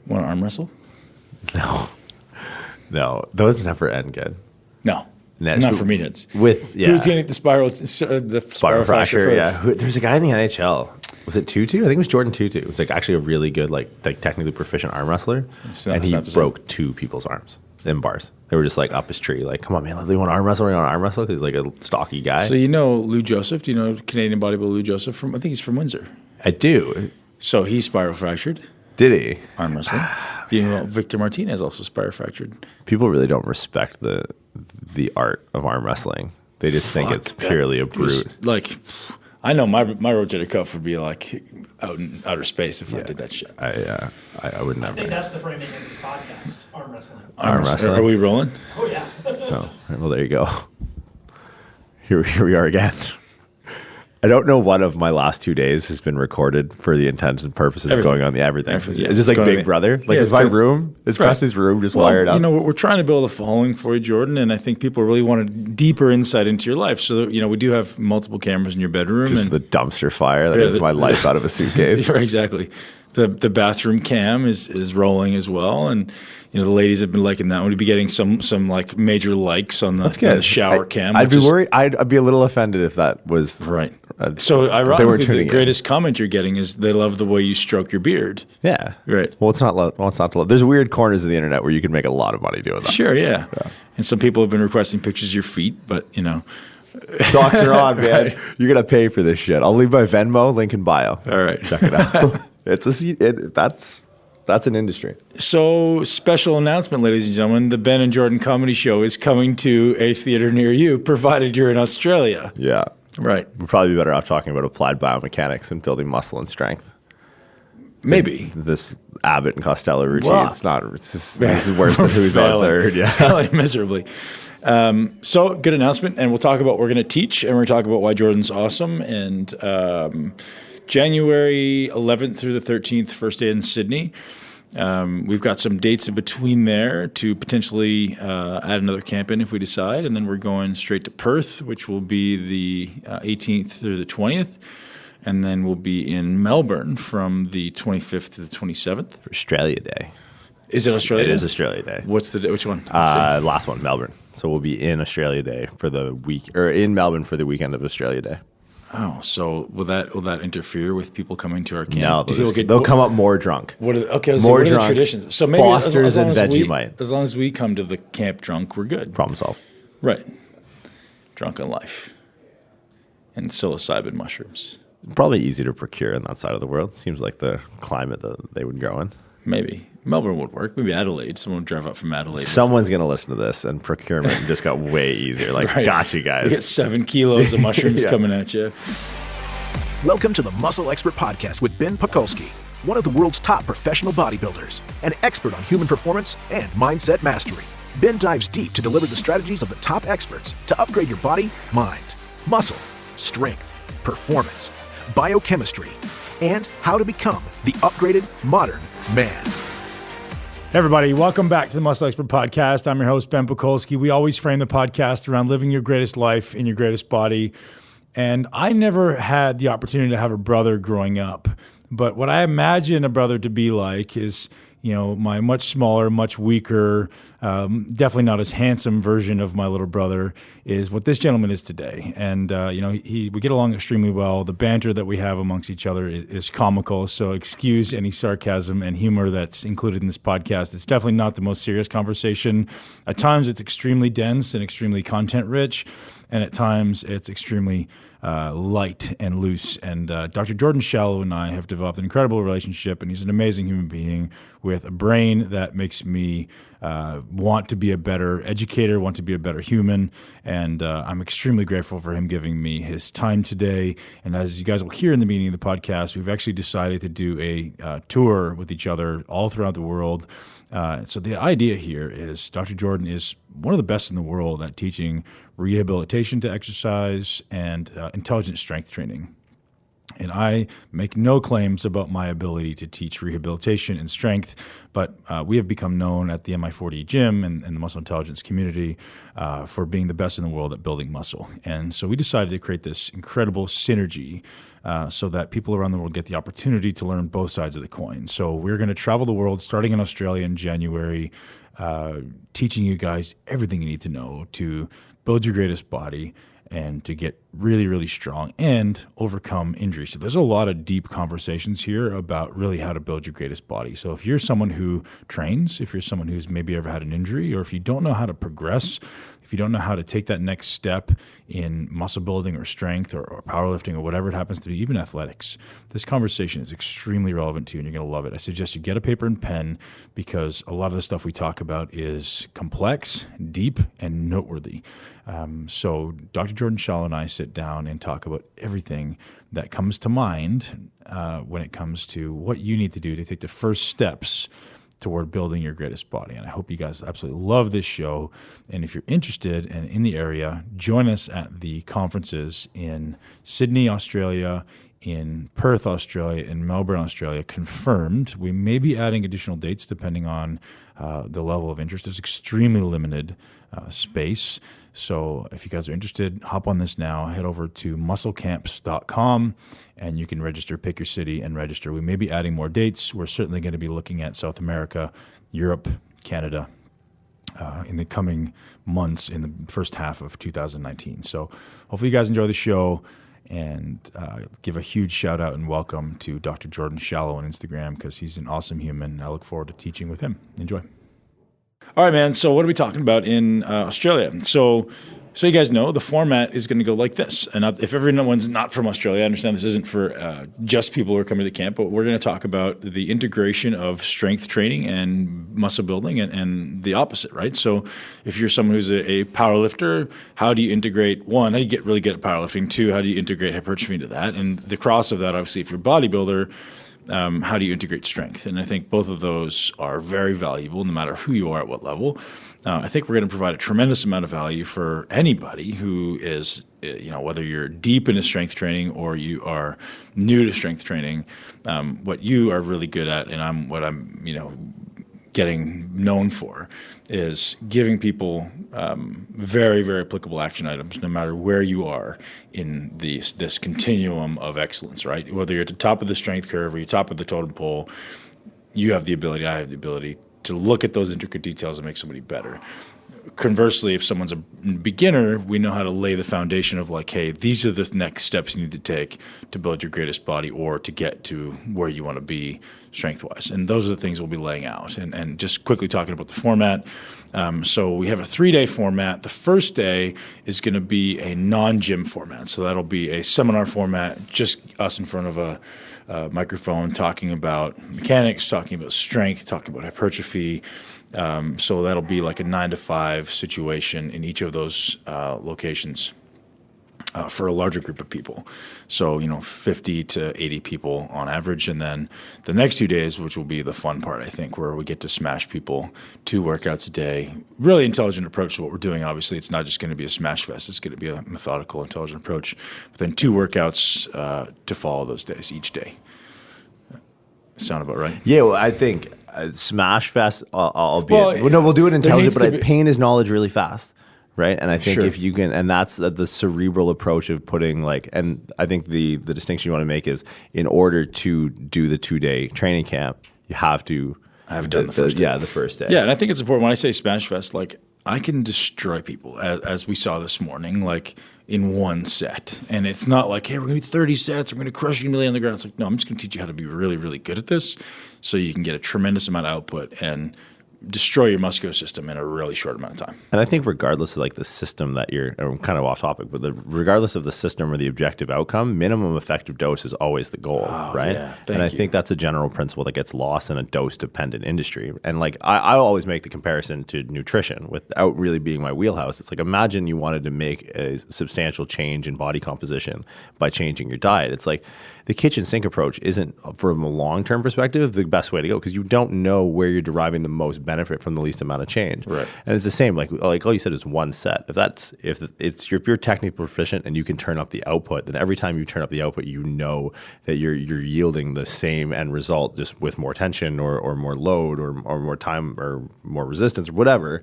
Want to arm wrestle? No. Those never end good. No. No, Not for me. It's who's going to get the spiral fracture first? Yeah, there's a guy in the NHL. Was it Tutu? I think it was Jordan Tutu. It was like actually a really good, like technically proficient arm wrestler, and he broke 2 people's arms in bars. They were just like up his tree, like, "Come on, man, you want to arm wrestle? You want to arm wrestle?" Because he's like a stocky guy. So you know Lou Joseph? Do you know Canadian bodybuilder Lou Joseph? I think he's from Windsor. I do. So he spiral fractured. Did he? Arm wrestling. You know, Victor Martinez also spiral fractured. People really don't respect the art of arm wrestling. They just think it's purely a brute. Like, I know my rotator cuff would be like out in outer space if I did that shit. I would never. I think that's the framing of this podcast, arm wrestling. Arm wrestling. Are we rolling? Oh, yeah. Oh, well, there you go. Here we are again. I don't know what of my last 2 days has been recorded for the intents and purposes of going on the everything. Yeah. It's just like Big Brother. Like, is my room, is Presley's room just wired up? You know, we're trying to build a following for you, Jordan, and I think people really want a deeper insight into your life. So, you know, we do have multiple cameras in your bedroom. Just the dumpster fire that is my life out of a suitcase. Exactly. The bathroom cam is rolling as well, and you know the ladies have been liking that. We'll be getting some like major likes on the shower cam. I'd be worried. I'd be a little offended if that was right. So ironically, the greatest comment you're getting is they love the way you stroke your beard. Yeah, right. Well, it's not to love. There's weird corners of the internet where you can make a lot of money doing that. Sure, yeah. And some people have been requesting pictures of your feet, but you know. Socks are on, man. Right. You're gonna pay for this shit. I'll leave my Venmo link in bio. All right, check it out. That's an industry. So, special announcement, ladies and gentlemen: the Ben and Jordan Comedy Show is coming to a theater near you, provided you're in Australia. Yeah, right. We'd probably be better off talking about applied biomechanics and building muscle and strength. Maybe this Abbott and Costello routine. It's not. This is worse than Who's on Third. Yeah, failing miserably. So good announcement, and we'll talk about what we're going to teach, and we're going to talk about why Jordan's awesome. And January 11th through the 13th, first day in Sydney. We've got some dates in between there to potentially add another camp in if we decide, and then we're going straight to Perth, which will be the 18th through the 20th. And then we'll be in Melbourne from the 25th to the 27th. For Australia Day. Is it Australia Day? It is Australia Day. Which one? Last one, Melbourne. So we'll be in Australia Day for the week, or in Melbourne for the weekend of Australia Day. Oh, so will that interfere with people coming to our camp? No, they'll come up more drunk. What are the traditions? So maybe Fosters and Vegemite. As long as we come to the camp drunk, we're good. Problem solved. Right. Drunk on life. And psilocybin mushrooms. Probably easy to procure in that side of the world. Seems like the climate that they would grow in. Maybe. Melbourne would work. Maybe Adelaide. Someone would drive up from Adelaide. Someone's going to listen to this, and procurement just got way easier. Like, right. Got you guys. You get 7 kilos of mushrooms coming at you. Welcome to the Muscle Expert Podcast with Ben Pakulski, one of the world's top professional bodybuilders, an expert on human performance and mindset mastery. Ben dives deep to deliver the strategies of the top experts to upgrade your body, mind, muscle, strength, performance, biochemistry, and how to become the upgraded modern man. Hey everybody, welcome back to the Muscle Expert Podcast. I'm your host, Ben Pakulski. We always frame the podcast around living your greatest life in your greatest body. And I never had the opportunity to have a brother growing up. But what I imagine a brother to be like is, you know, my much smaller, much weaker, definitely not as handsome version of my little brother is what this gentleman is today. And, you know, we get along extremely well. The banter that we have amongst each other is comical. So excuse any sarcasm and humor that's included in this podcast. It's definitely not the most serious conversation. At times it's extremely dense and extremely content rich. And at times it's extremely light and loose. And Dr. Jordan Shallow and I have developed an incredible relationship, and he's an amazing human being with a brain that makes me want to be a better educator, want to be a better human. And I'm extremely grateful for him giving me his time today. And as you guys will hear in the beginning of the podcast, we've actually decided to do a tour with each other all throughout the world. So the idea here is Dr. Jordan is one of the best in the world at teaching rehabilitation to exercise and intelligent strength training. And I make no claims about my ability to teach rehabilitation and strength, but we have become known at the Mi40 gym and the muscle intelligence community for being the best in the world at building muscle. And so we decided to create this incredible synergy so that people around the world get the opportunity to learn both sides of the coin. So we're going to travel the world starting in Australia in January, teaching you guys everything you need to know to build your greatest body and to get really, really strong and overcome injuries. So there's a lot of deep conversations here about really how to build your greatest body. So if you're someone who trains, if you're someone who's maybe ever had an injury, or if you don't know how to progress, if you don't know how to take that next step in muscle building or strength or powerlifting or whatever it happens to be, even athletics, this conversation is extremely relevant to you and you're going to love it. I suggest you get a paper and pen because a lot of the stuff we talk about is complex, deep, and noteworthy. So Dr. Jordan Shallow and I sit down and talk about everything that comes to mind when it comes to what you need to do to take the first steps toward building your greatest body. And I hope you guys absolutely love this show. And if you're interested and in the area, join us at the conferences in Sydney, Australia, in Perth, Australia, in Melbourne, Australia, confirmed. We may be adding additional dates depending on the level of interest. There's extremely limited space. So if you guys are interested, hop on this now. Head over to musclecamps.com and you can register, pick your city and register. We may be adding more dates. We're certainly going to be looking at South America, Europe, Canada in the coming months in the first half of 2019. So hopefully you guys enjoy the show and give a huge shout out and welcome to Dr. Jordan Shallow on Instagram because he's an awesome human. I look forward to teaching with him. Enjoy. All right, man. So what are we talking about in Australia? So you guys know the format is going to go like this. And if everyone's not from Australia, I understand this isn't for just people who are coming to camp, but we're going to talk about the integration of strength training and muscle building and the opposite, right? So if you're someone who's a power lifter, how do you integrate, one, how do you get really good at powerlifting? Two, how do you integrate hypertrophy into that? And the cross of that, obviously, if you're a bodybuilder, how do you integrate strength? And I think both of those are very valuable no matter who you are at what level. I think we're going to provide a tremendous amount of value for anybody who is, whether you're deep into strength training or you are new to strength training, what you are really good at and what I'm getting known for is giving people very, very applicable action items no matter where you are in this continuum of excellence, right? Whether you're at the top of the strength curve or you're top of the totem pole, you have the ability, I have the ability to look at those intricate details and make somebody better. Conversely, if someone's a beginner, we know how to lay the foundation of like, hey, these are the next steps you need to take to build your greatest body or to get to where you want to be strength-wise. And those are the things we'll be laying out. And just quickly talking about the format. So we have a 3-day format. The first day is going to be a non-gym format. So that'll be a seminar format, just us in front of a microphone talking about mechanics, talking about strength, talking about hypertrophy. So that'll be like a 9 to 5 situation in each of those locations for a larger group of people. So, 50 to 80 people on average. And then the next 2 days, which will be the fun part, I think, where we get to smash people 2 workouts a day. Really intelligent approach to what we're doing. Obviously, it's not just going to be a smash fest. It's going to be a methodical, intelligent approach. But then 2 workouts to follow those days, each day. Sound about right? Yeah, well, I think Smash Fest, we'll do it intelligent, but pain is knowledge really fast, right? And I think if you can, and that's the cerebral approach of putting and I think the distinction you want to make is in order to do the 2-day training camp, you have to have done the first day. Yeah, the first day. Yeah, and I think it's important when I say Smash Fest, I can destroy people as we saw this morning, in one set. And it's not like, hey, we're going to do 30 sets, we're going to crush you on the ground. It's like, no, I'm just going to teach you how to be really, really good at this so you can get a tremendous amount of output and destroy your muscular system in a really short amount of time. And I think regardless of the system that I'm kind of off topic, but regardless of the system or the objective outcome, minimum effective dose is always the goal, right? Yeah, and I think that's a general principle that gets lost in a dose-dependent industry. And I always make the comparison to nutrition without really being my wheelhouse. It's like, imagine you wanted to make a substantial change in body composition by changing your diet. It's like the kitchen sink approach isn't, from a long-term perspective, the best way to go because you don't know where you're deriving the most benefit from the least amount of change. Right. And it's the same, like all you said is one set. If you're technically proficient and you can turn up the output, then every time you turn up the output, you know that you're yielding the same end result, just with more tension or more load or more time or more resistance or whatever.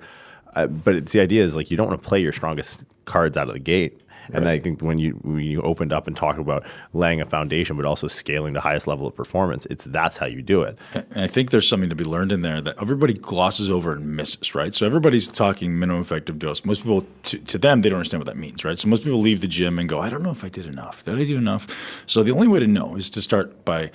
But the idea is like you don't want to play your strongest cards out of the gate. And I think when you opened up and talked about laying a foundation, but also scaling the highest level of performance, that's how you do it. And I think there's something to be learned in there that everybody glosses over and misses, right? So everybody's talking minimum effective dose. Most people, to them, they don't understand what that means, right? So most people leave the gym and go, I don't know if I did enough. Did I do enough? So the only way to know is to start by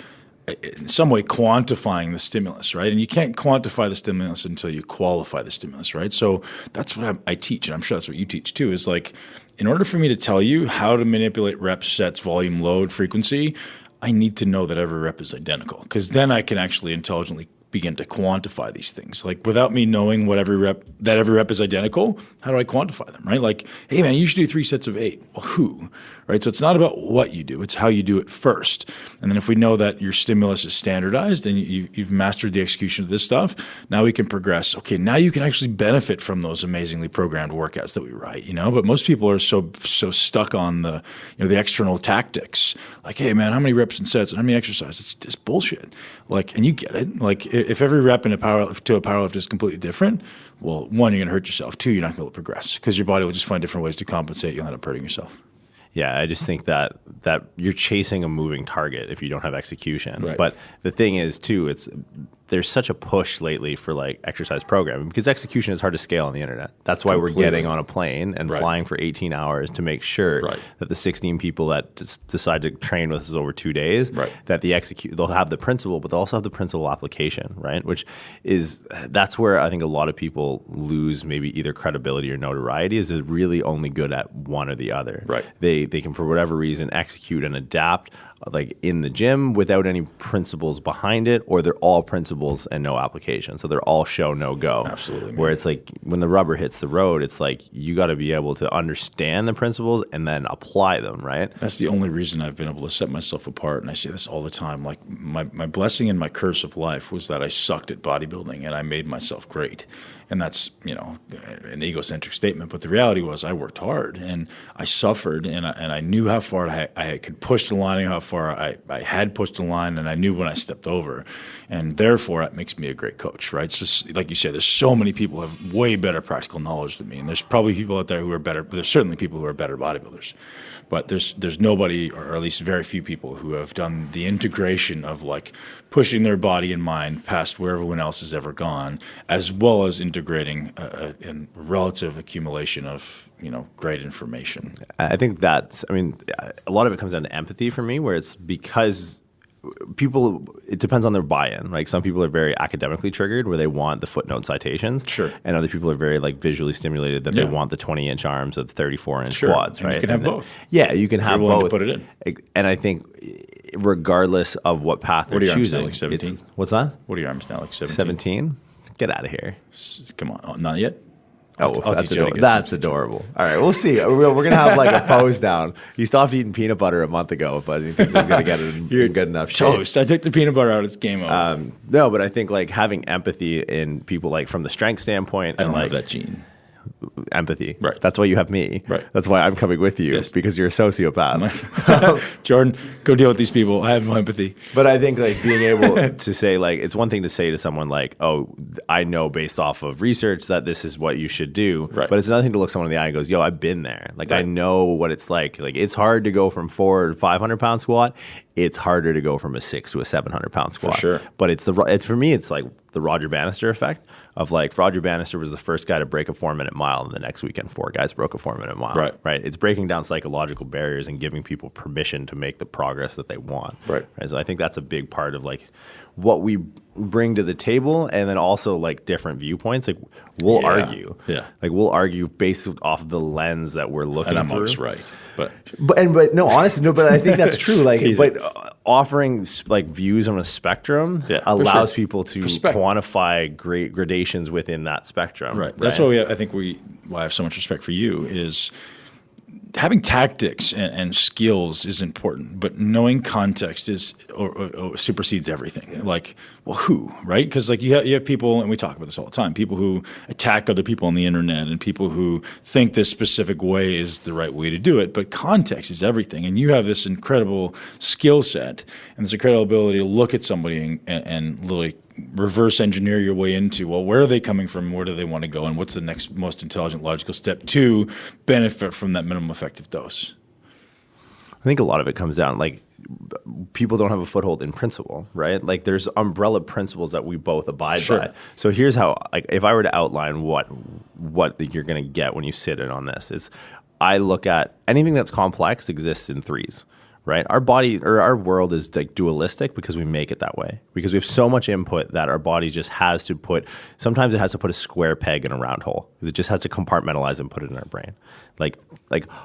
in some way quantifying the stimulus, right? And you can't quantify the stimulus until you qualify the stimulus, right? So that's what I teach, and I'm sure that's what you teach too, is like, in order for me to tell you how to manipulate reps, sets, volume, load, frequency, I need to know that every rep is identical, because then I can actually intelligently begin to quantify these things. Like without me knowing every rep is identical, how do I quantify them, right? Like, hey man, you should do 3 sets of 8. Well, who, right? So it's not about what you do, it's how you do it first. And then if we know that your stimulus is standardized and you've mastered the execution of this stuff, now we can progress. Okay, now you can actually benefit from those amazingly programmed workouts that we write, But most people are so stuck on the external tactics. Like, hey man, how many reps and sets and how many exercises? It's bullshit. Like, and you get it. Like, if every rep to a powerlift is completely different, well, one, you're going to hurt yourself. 2, you're not going to be able to progress because your body will just find different ways to compensate. You'll end up hurting yourself. Yeah, I just think that you're chasing a moving target if you don't have execution. Right. But the thing is, too, there's such a push lately for like exercise programming because execution is hard to scale on the internet. That's why we're getting on a plane and flying for 18 hours to make sure that the 16 people that decide to train with us over 2 days, that they'll have the principle, but they'll also have the principle application, right? That's where I think a lot of people lose maybe either credibility or notoriety, is they're really only good at one or the other. Right. They can, for whatever reason, execute and adapt like in the gym without any principles behind it, or they're all principles and no application. So they're all show, no go. Absolutely. Where it's like when the rubber hits the road, it's like you got to be able to understand the principles and then apply them, right? That's the only reason I've been able to set myself apart. And I say this all the time. Like my blessing and my curse of life was that I sucked at bodybuilding and I made myself great. And that's, an egocentric statement. But the reality was I worked hard and I suffered and I knew how far I could push the line and how far I had pushed the line, and I knew when I stepped over. And therefore, that makes me a great coach, right? It's just, like you said, there's so many people who have way better practical knowledge than me. And there's probably people out there who are better, but there's certainly people who are better bodybuilders. But there's nobody, or at least very few people, who have done the integration of like pushing their body and mind past where everyone else has ever gone, as well as integrating a relative accumulation of great information. I think a lot of it comes down to empathy for me, where it's because it depends on their buy-in. Like some people are very academically triggered where they want the footnote citations. Sure. And other people are very like visually stimulated that they want the 20-inch arms or the 34-inch quads, right? You can have both. Yeah, you can have both. To put it in. And I think regardless of what path they're choosing. What are your arms now, like 17? What's that? What are your arms now, like 17? 17? Get out of here. Come on. Not yet? That's adorable. All right, we'll see. We're going to have like a pose down. You stopped eating peanut butter a month ago, but he thinks he's going to get it in good enough shape. Toast. I took the peanut butter out. It's game over. No, but I think like having empathy in people, like from the strength standpoint. I don't have have that gene. Empathy. Right. That's why you have me. Right. That's why I'm coming with you, because you're a sociopath. Jordan, go deal with these people. I have no empathy. But I think like being able to say, like, it's one thing to say to someone like, oh, I know based off of research that this is what you should do. Right. But it's another thing to look someone in the eye and goes, yo, I've been there. Like, I know what it's like. Like, it's hard to go from 400 to 500 pound squat. It's harder to go from a 600 to a 700 pound squat. For sure. But it's for me, it's like the Roger Bannister effect of like Roger Bannister was the first guy to break a 4-minute mile, and the next weekend 4 guys broke a 4-minute mile. Right. It's breaking down psychological barriers and giving people permission to make the progress that they want. Right. So I think that's a big part of like what we bring to the table, and then also like different viewpoints. Like we'll argue. Yeah. Like we'll argue based off the lens that we're looking through. And I'm always right. But no, honestly, no. But I think that's true. Like, offering like views on a spectrum allows people to quantify great gradations within that spectrum. Right. That's why I have so much respect for you is having tactics and skills is important, but knowing context is or supersedes everything. Like, well, who, right? Because like you have people, and we talk about this all the time, people who attack other people on the internet and people who think this specific way is the right way to do it. But context is everything. And you have this incredible skill set and this incredible ability to look at somebody and literally reverse engineer your way into, well, where are they coming from? Where do they want to go? And what's the next most intelligent, logical step to benefit from that minimum effective dose? I think a lot of it comes down, like, people don't have a foothold in principle, right? Like, there's umbrella principles that we both abide by. So here's how, like, if I were to outline what you're going to get when you sit in on this, is I look at anything that's complex exists in threes. Right? Our body or our world is like dualistic because we make it that way. Because we have so much input that our body just has to sometimes it has to put a square peg in a round hole. Because it just has to compartmentalize and put it in our brain. Like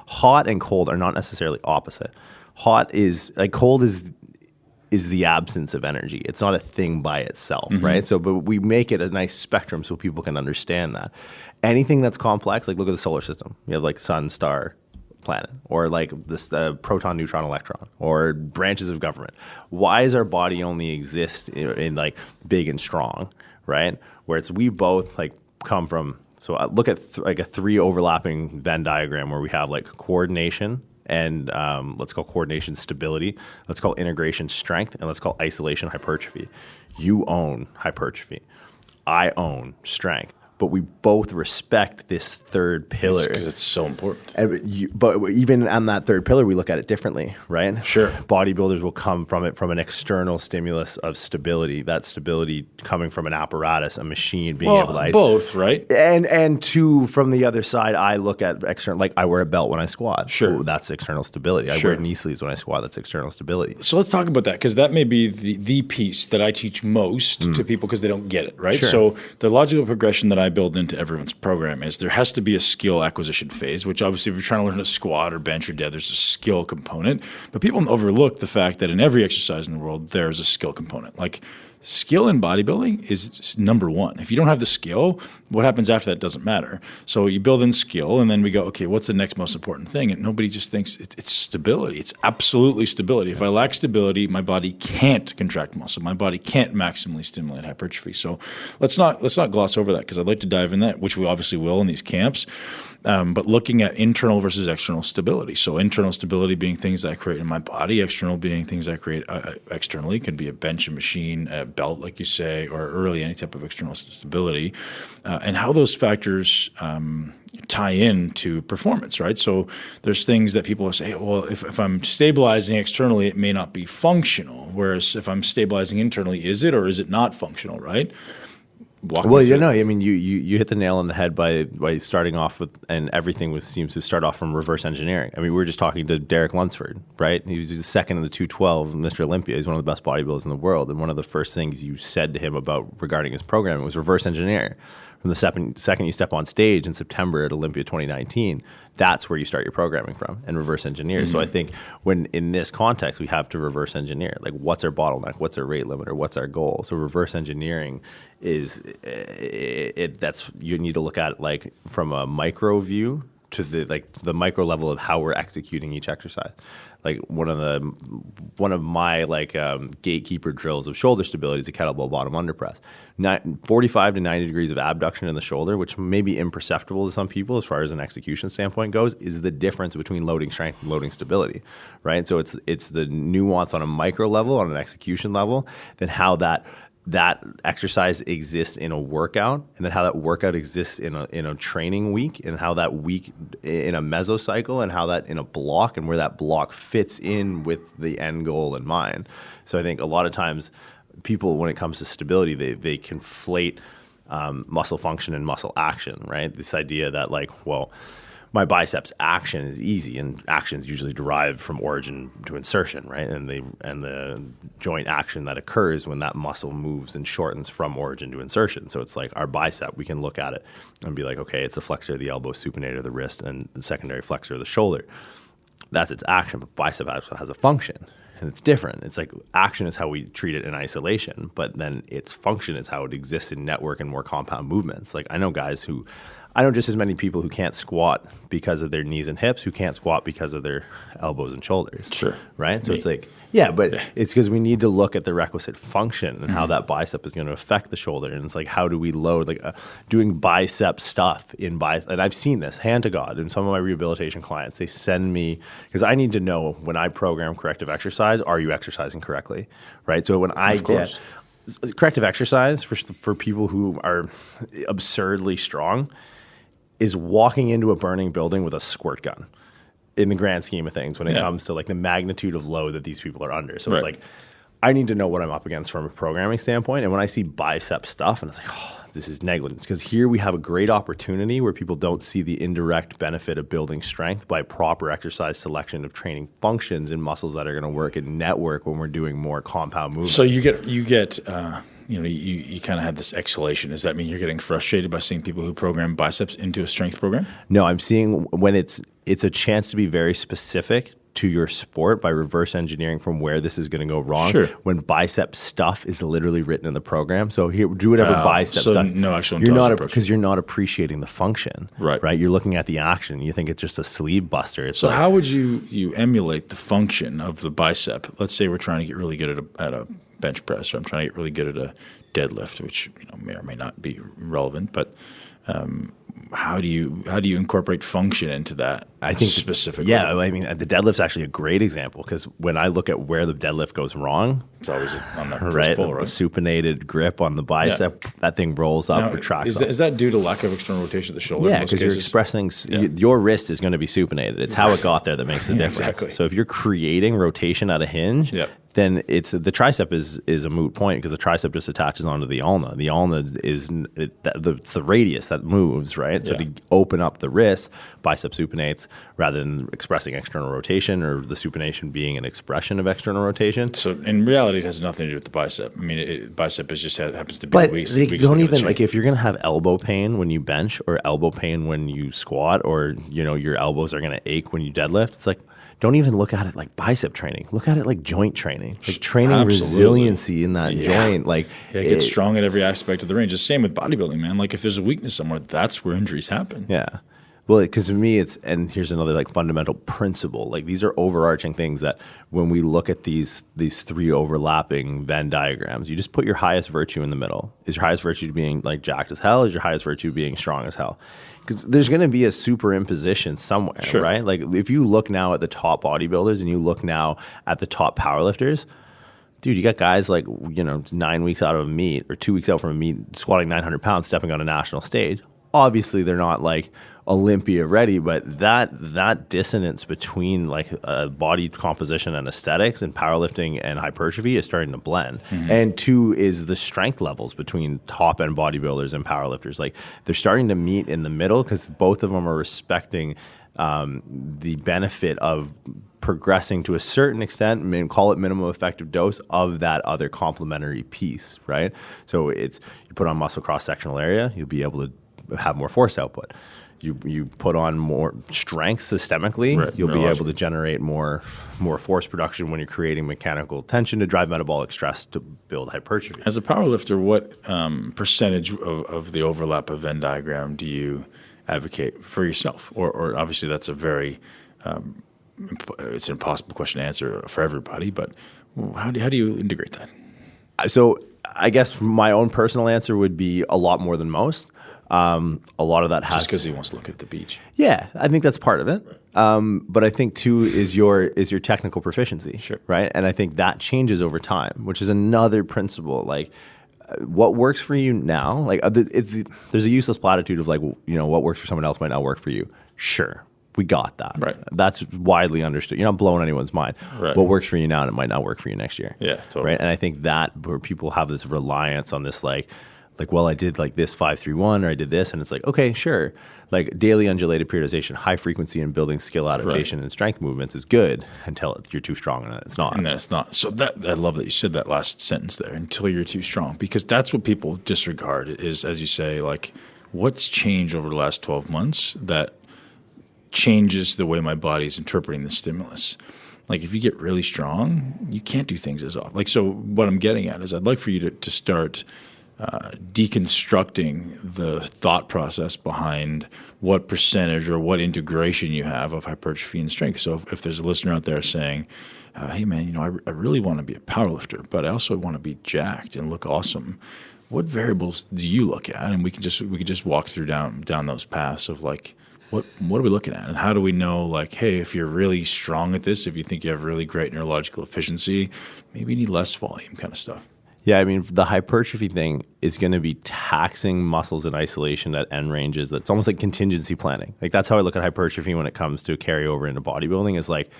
hot and cold are not necessarily opposite. Cold is the absence of energy. It's not a thing by itself, right? So, but we make it a nice spectrum so people can understand that. Anything that's complex, like look at the solar system. You have like sun, star, planet, or like this proton, neutron, electron, or branches of government. Why does our body only exist in like big and strong, right? Where we both like come from. So I look at like a three overlapping Venn diagram where we have like coordination and let's call coordination stability, let's call integration strength, and let's call isolation hypertrophy. You own hypertrophy. I own strength. But we both respect this third pillar. Because it's so important. But even on that third pillar, we look at it differently, right? Sure. Bodybuilders will come from it from an external stimulus of stability. That stability coming from an apparatus, a machine, being able to both, right? And two, from the other side, I look at external. Like I wear a belt when I squat. Sure. Ooh, that's external stability. I wear knee sleeves when I squat. That's external stability. So let's talk about that, because that may be the piece that I teach most to people because they don't get it, right? Sure. So the logical progression that I build into everyone's program is there has to be a skill acquisition phase, which obviously if you're trying to learn to squat or bench or dead, there's a skill component. But people overlook the fact that in every exercise in the world, there's a skill component. Like skill in bodybuilding is number one. If you don't have the skill, what happens after that doesn't matter. So you build in skill, and then we go, okay, what's the next most important thing? And nobody just thinks it's stability. It's absolutely stability. If I lack stability, my body can't contract muscle. My body can't maximally stimulate hypertrophy. So let's not gloss over that, because I'd like to dive in that, which we obviously will in these camps. But looking at internal versus external stability. So internal stability being things that I create in my body, external being things I create externally. It could be a bench, a machine, a belt, like you say, or really any type of external stability. And how those factors tie in to performance, right? So there's things that people say, well, if I'm stabilizing externally, it may not be functional. Whereas if I'm stabilizing internally, is it or is it not functional, right? Well, you know, I mean, you hit the nail on the head by starting off with, and everything seems to start off from reverse engineering. I mean, we were just talking to Derek Lunsford, right? He was the second in the 212, Mr. Olympia. He's one of the best bodybuilders in the world. And one of the first things you said to him about regarding his program was reverse engineer. From the second you step on stage in September at Olympia 2019, that's where you start your programming from, and reverse engineer. Mm-hmm. So I think when in this context, we have to reverse engineer. Like, what's our bottleneck? What's our rate limiter? What's our goal? So reverse engineering is that's you need to look at like from a micro view to the micro level of how we're executing each exercise. Like one of my gatekeeper drills of shoulder stability is a kettlebell bottom under press. 45 to 90 degrees of abduction in the shoulder, which may be imperceptible to some people as far as an execution standpoint goes, is the difference between loading strength and loading stability, right? So it's the nuance on a micro level, on an execution level, then how that exercise exists in a workout, and then how that workout exists in a training week, and how that week in a mesocycle, and how that in a block, and where that block fits in with the end goal in mind. So I think a lot of times people, when it comes to stability, they conflate muscle function and muscle action, right? This idea that my biceps action is easy, and action is usually derived from origin to insertion, right? And the joint action that occurs when that muscle moves and shortens from origin to insertion. So it's like our bicep, we can look at it and be like, okay, it's the flexor of the elbow, supinator of the wrist, and the secondary flexor of the shoulder. That's its action, but bicep also has a function. And it's different. It's like action is how we treat it in isolation, but then its function is how it exists in network and more compound movements. Like I know guys who I know just as many people who can't squat because of their knees and hips, who can't squat because of their elbows and shoulders. Sure. Right? So it's like, it's because we need to look at the requisite function and how that bicep is going to affect the shoulder. And it's like, how do we load, like doing bicep stuff in bicep. And I've seen this, hand to God, in some of my rehabilitation clients. They send me, because I need to know when I program corrective exercise, are you exercising correctly? Right? So when I get corrective exercise for people who are absurdly strong is walking into a burning building with a squirt gun in the grand scheme of things when it comes to like the magnitude of load that these people are under. So it's like, I need to know what I'm up against from a programming standpoint. And when I see bicep stuff, and it's like, oh, this is negligence. Because here we have a great opportunity where people don't see the indirect benefit of building strength by proper exercise selection of training functions and muscles that are going to work in network when we're doing more compound movement. So you get you kind of had this exhalation. Does that mean you're getting frustrated by seeing people who program biceps into a strength program? No, I'm seeing when it's a chance to be very specific to your sport by reverse engineering from where this is going to go wrong. Sure. When bicep stuff is literally written in the program. So here, do whatever bicep stuff. No actual because you're not appreciating the function. Right. You're looking at the action. You think it's just a sleeve buster. It's how would you emulate the function of the bicep? Let's say we're trying to get really good at a bench press, or I'm trying to get really good at a deadlift, which may or may not be relevant, but how do you incorporate function into that? I think specifically. Yeah, I mean the deadlift's actually a great example because when I look at where the deadlift goes wrong, it's always on that first pull, right? A supinated grip on the bicep, that thing rolls up, retracts. Is that due to lack of external rotation of the shoulder? Yeah, because you're expressing your wrist is going to be supinated. It's how it got there that makes the difference. Exactly. So if you're creating rotation at a hinge, then it's the tricep is a moot point because the tricep just attaches onto the ulna. The ulna is it's the radius that moves, right? So to open up the wrist, bicep supinates rather than expressing external rotation or the supination being an expression of external rotation. So in reality, it has nothing to do with the bicep. I mean, bicep is just happens to be but the weakest. But don't even like if you're going to have elbow pain when you bench or elbow pain when you squat or your elbows are going to ache when you deadlift. It's like, don't even look at it like bicep training. Look at it like joint training, like training resiliency in that joint. Like get strong at every aspect of the range. It's the same with bodybuilding, man. Like if there's a weakness somewhere, that's where injuries happen. Yeah. Well, because to me, and here's another like fundamental principle. Like these are overarching things that when we look at these three overlapping Venn diagrams, you just put your highest virtue in the middle. Is your highest virtue being like jacked as hell? Is your highest virtue being strong as hell? Because there's going to be a superimposition somewhere, right? Like if you look now at the top bodybuilders and you look now at the top powerlifters, dude, you got guys like 9 weeks out of a meet or 2 weeks out from a meet, squatting 900 pounds, stepping on a national stage. Obviously, they're not like Olympia ready, but that dissonance between like body composition and aesthetics and powerlifting and hypertrophy is starting to blend. Mm-hmm. And two is the strength levels between top end bodybuilders and powerlifters. Like they're starting to meet in the middle because both of them are respecting the benefit of progressing to a certain extent, call it minimum effective dose of that other complementary piece, right? So it's you put on muscle cross-sectional area, you'll be able to have more force output. You put on more strength systemically, you'll be able to generate more force production when you're creating mechanical tension to drive metabolic stress to build hypertrophy. As a powerlifter, what percentage of the overlap of Venn diagram do you advocate for yourself? Or obviously that's a very it's an impossible question to answer for everybody, but how do you integrate that? So I guess my own personal answer would be a lot more than most. A lot of that has just because he wants to look at the beach. Yeah, I think that's part of it. But I think too is your technical proficiency, right? And I think that changes over time, which is another principle. Like, what works for you now? Like, there's a useless platitude of like, what works for someone else might not work for you. Sure, we got that. Right. That's widely understood. You're not blowing anyone's mind. Right. What works for you now, and it might not work for you next year. Yeah, totally. Right. And I think that where people have this reliance on this like, well, I did like this 5-3-1 or I did this. And it's like, okay, sure. Like daily undulated periodization, high frequency and building skill adaptation and strength movements is good until you're too strong and it's not. And then it's not. So I love that you said that last sentence there, until you're too strong, because that's what people disregard is, as you say, like what's changed over the last 12 months that changes the way my body's interpreting the stimulus. Like if you get really strong, you can't do things as often. Like, so what I'm getting at is I'd like for you to start deconstructing the thought process behind what percentage or what integration you have of hypertrophy and strength. So if there's a listener out there saying, hey man, I really want to be a powerlifter, but I also want to be jacked and look awesome. What variables do you look at? And we could just walk through down those paths of like, what are we looking at? And how do we know, like, hey, if you're really strong at this, if you think you have really great neurological efficiency, maybe you need less volume kind of stuff. Yeah, I mean, the hypertrophy thing is going to be taxing muscles in isolation at end ranges. That's almost like contingency planning. Like that's how I look at hypertrophy when it comes to carry over into bodybuilding is like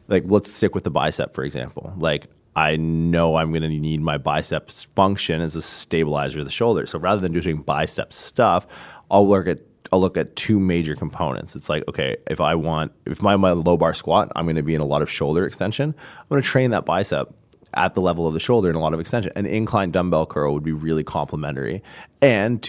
let's stick with the bicep, for example. Like I know I'm going to need my biceps function as a stabilizer of the shoulder. So rather than doing bicep stuff, I'll look at two major components. It's like, okay, if my low bar squat, I'm going to be in a lot of shoulder extension. I'm going to train that bicep at the level of the shoulder and a lot of extension. An incline dumbbell curl would be really complementary. And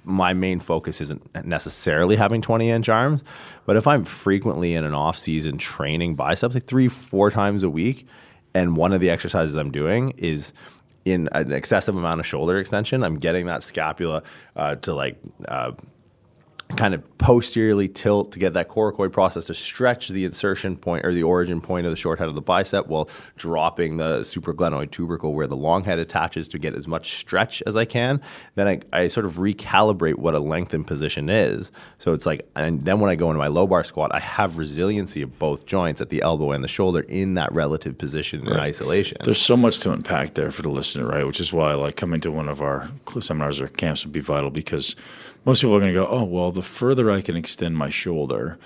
my main focus isn't necessarily having 20-inch arms, but if I'm frequently in an off-season training biceps, like 3-4 times a week, and one of the exercises I'm doing is in an excessive amount of shoulder extension, I'm getting that scapula to kind of posteriorly tilt to get that coracoid process to stretch the insertion point or the origin point of the short head of the bicep while dropping the supraglenoid tubercle where the long head attaches to get as much stretch as I can. Then I sort of recalibrate what a lengthened position is. So it's like, and then when I go into my low bar squat, I have resiliency of both joints at the elbow and the shoulder in that relative position in isolation. There's so much to unpack there for the listener, right? Which is why like coming to one of our seminars or camps would be vital, because most people are going to go, oh, well, the further I can extend my shoulder,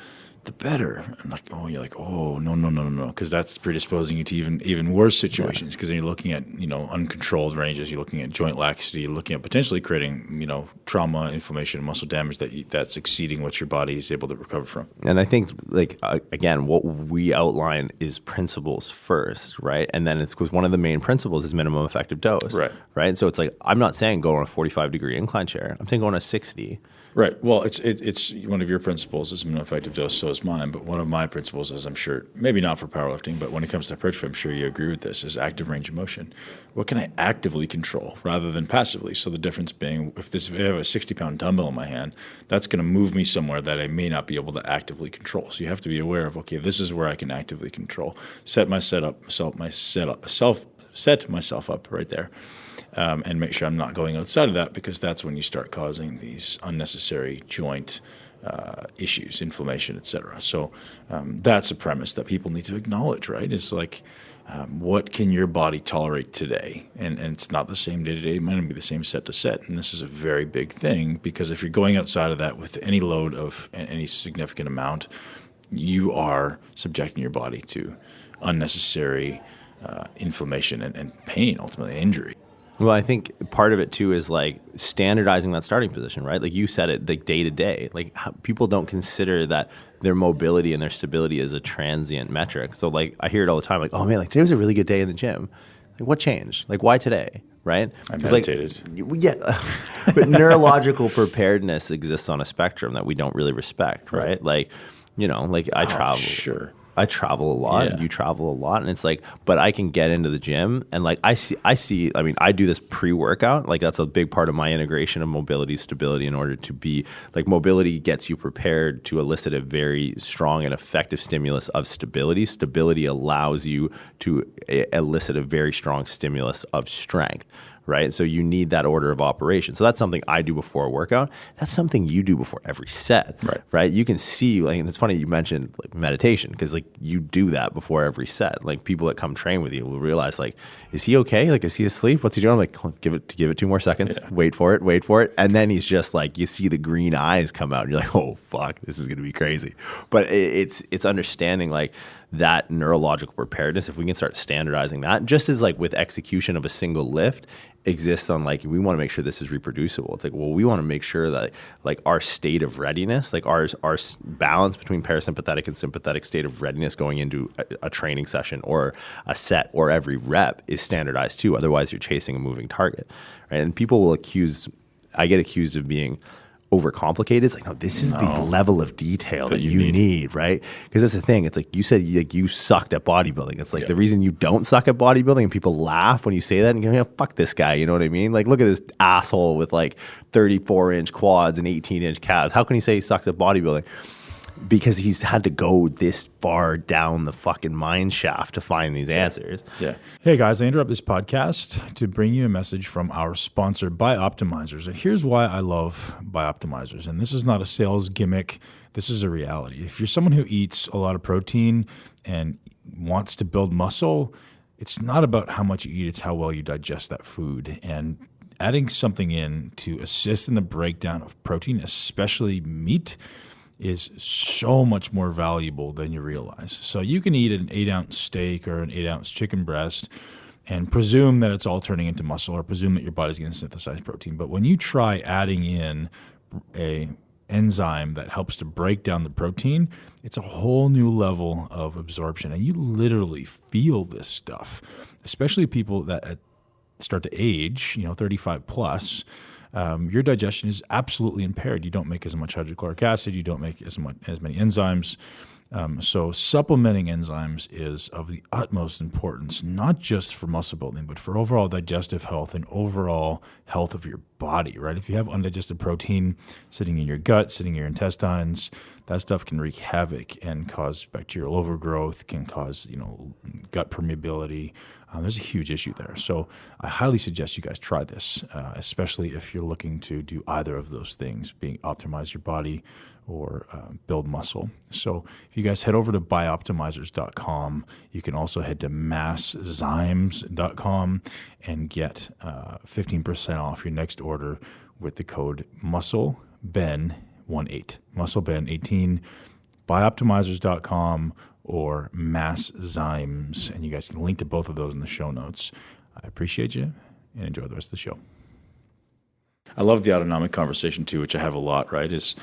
the better. I'm like, oh, you're like, oh, no, because that's predisposing you to even worse situations. Because then you're looking at uncontrolled ranges, you're looking at joint laxity, you're looking at potentially creating trauma, inflammation, and muscle damage that's exceeding what your body is able to recover from. And I think again, what we outline is principles first, right? And then it's because one of the main principles is minimum effective dose, right? So it's like I'm not saying go on a 45-degree incline chair. I'm saying go on a 60. Right. Well, it's one of your principles is minimum effective dose, so is mine. But one of my principles is, I'm sure, maybe not for powerlifting, but when it comes to hypertrophy, I'm sure you agree with this, is active range of motion. What can I actively control rather than passively? So the difference being, if I have a 60-pound dumbbell in my hand, that's going to move me somewhere that I may not be able to actively control. So you have to be aware of, okay, this is where I can actively control. Set myself up right there. And make sure I'm not going outside of that, because that's when you start causing these unnecessary joint issues, inflammation, etc. So that's a premise that people need to acknowledge, right? It's like, what can your body tolerate today? And it's not the same day to day. It might not be the same set to set. And this is a very big thing, because if you're going outside of that with any load of any significant amount, you are subjecting your body to unnecessary inflammation and pain, ultimately, and injury. Well, I think part of it too is like standardizing that starting position, right? Like you said it, like day to day, like people don't consider that their mobility and their stability is a transient metric. So like I hear it all the time, like, oh man, like today was a really good day in the gym. Like what changed? Like why today? Right? I meditated. But neurological preparedness exists on a spectrum that we don't really respect, right? Like, I travel. Sure. I travel a lot, and you travel a lot, and it's like, but I can get into the gym, and like I do this pre-workout, like that's a big part of my integration of mobility, stability, in order to be, like mobility gets you prepared to elicit a very strong and effective stimulus of stability. Stability allows you to elicit a very strong stimulus of strength. Right? So you need that order of operation. So that's something I do before a workout. That's something you do before every set. Right? You can see, like, and it's funny you mentioned like meditation, because like you do that before every set. Like people that come train with you will realize, like, is he okay? Like, is he asleep? What's he doing? I'm like, give it 2 more seconds. Yeah. Wait for it. And then he's just like, you see the green eyes come out and you're like, oh fuck, this is gonna be crazy. But it's understanding like that neurological preparedness, if we can start standardizing that, just as like with execution of a single lift exists on, like, we want to make sure this is reproducible. It's like, well, we want to make sure that like our state of readiness, like our balance between parasympathetic and sympathetic state of readiness going into a training session or a set or every rep is standardized too. Otherwise you're chasing a moving target, right? And people will I get accused of being overcomplicated. It's like, no, this is the level of detail that you need, right? Because that's the thing. It's like you said, you sucked at bodybuilding. It's like the reason you don't suck at bodybuilding, and people laugh when you say that and go, yeah, fuck this guy. You know what I mean? Like, look at this asshole with like 34-inch quads and 18-inch calves. How can he say he sucks at bodybuilding? Because he's had to go this far down the fucking mine shaft to find these answers. Yeah. Hey guys, I interrupt this podcast to bring you a message from our sponsor, Bioptimizers. And here's why I love Bioptimizers. And this is not a sales gimmick. This is a reality. If you're someone who eats a lot of protein and wants to build muscle, it's not about how much you eat, it's how well you digest that food. And adding something in to assist in the breakdown of protein, especially meat, is so much more valuable than you realize. So you can eat an 8-ounce steak or an 8-ounce chicken breast and presume that it's all turning into muscle, or presume that your body's going to synthesize protein. But when you try adding in a enzyme that helps to break down the protein, it's a whole new level of absorption. And you literally feel this stuff, especially people that start to age, 35 plus. Your digestion is absolutely impaired. You don't make as much hydrochloric acid. You don't make as many enzymes. So supplementing enzymes is of the utmost importance, not just for muscle building, but for overall digestive health and overall health of your body, right? If you have undigested protein sitting in your gut, sitting in your intestines, that stuff can wreak havoc and cause bacterial overgrowth, can cause, gut permeability. There's a huge issue there. So I highly suggest you guys try this, especially if you're looking to do either of those things, being optimize your body or build muscle. So if you guys head over to bioptimizers.com, you can also head to masszymes.com and get 15% off your next order with the code MuscleBen18, MuscleBen18, bioptimizers.com or Masszymes, and you guys can link to both of those in the show notes. I appreciate you, and enjoy the rest of the show. I love the autonomic conversation too, which I have a lot, right? Is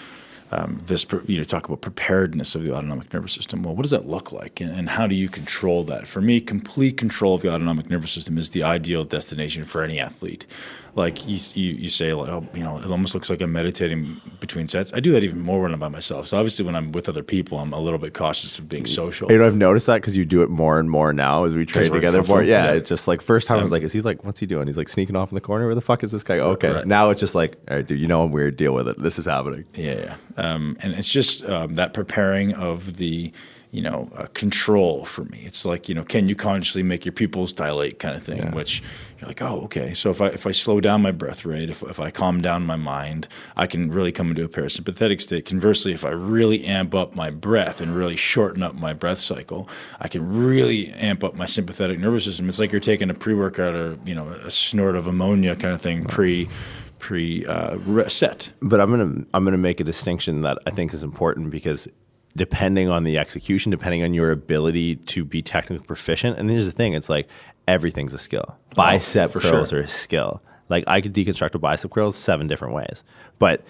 talk about preparedness of the autonomic nervous system. Well, what does that look like, and how do you control that? For me, complete control of the autonomic nervous system is the ideal destination for any athlete. Like you say, like, it almost looks like I'm meditating between sets. I do that even more when I'm by myself. So obviously, when I'm with other people, I'm a little bit cautious of being social. I've noticed that because you do it more and more now as we train together more. Yeah, it's just like first time I was like, is he like, what's he doing? He's like sneaking off in the corner. Where the fuck is this guy? Okay, right. Now it's just like, all right, dude, I'm weird. Deal with it. This is happening. Yeah. And it's just that preparing of the control for me. It's like, can you consciously make your pupils dilate kind of thing, which you're like, oh, okay. So if I slow down my breath rate, if I calm down my mind, I can really come into a parasympathetic state. Conversely, if I really amp up my breath and really shorten up my breath cycle, I can really amp up my sympathetic nervous system. It's like you're taking a pre-workout or, a snort of ammonia kind of thing set. But I'm gonna make a distinction that I think is important, because depending on the execution, depending on your ability to be technically proficient, and here's the thing, it's like everything's a skill. Bicep curls are a skill. Like I could deconstruct a bicep curl 7 different ways. But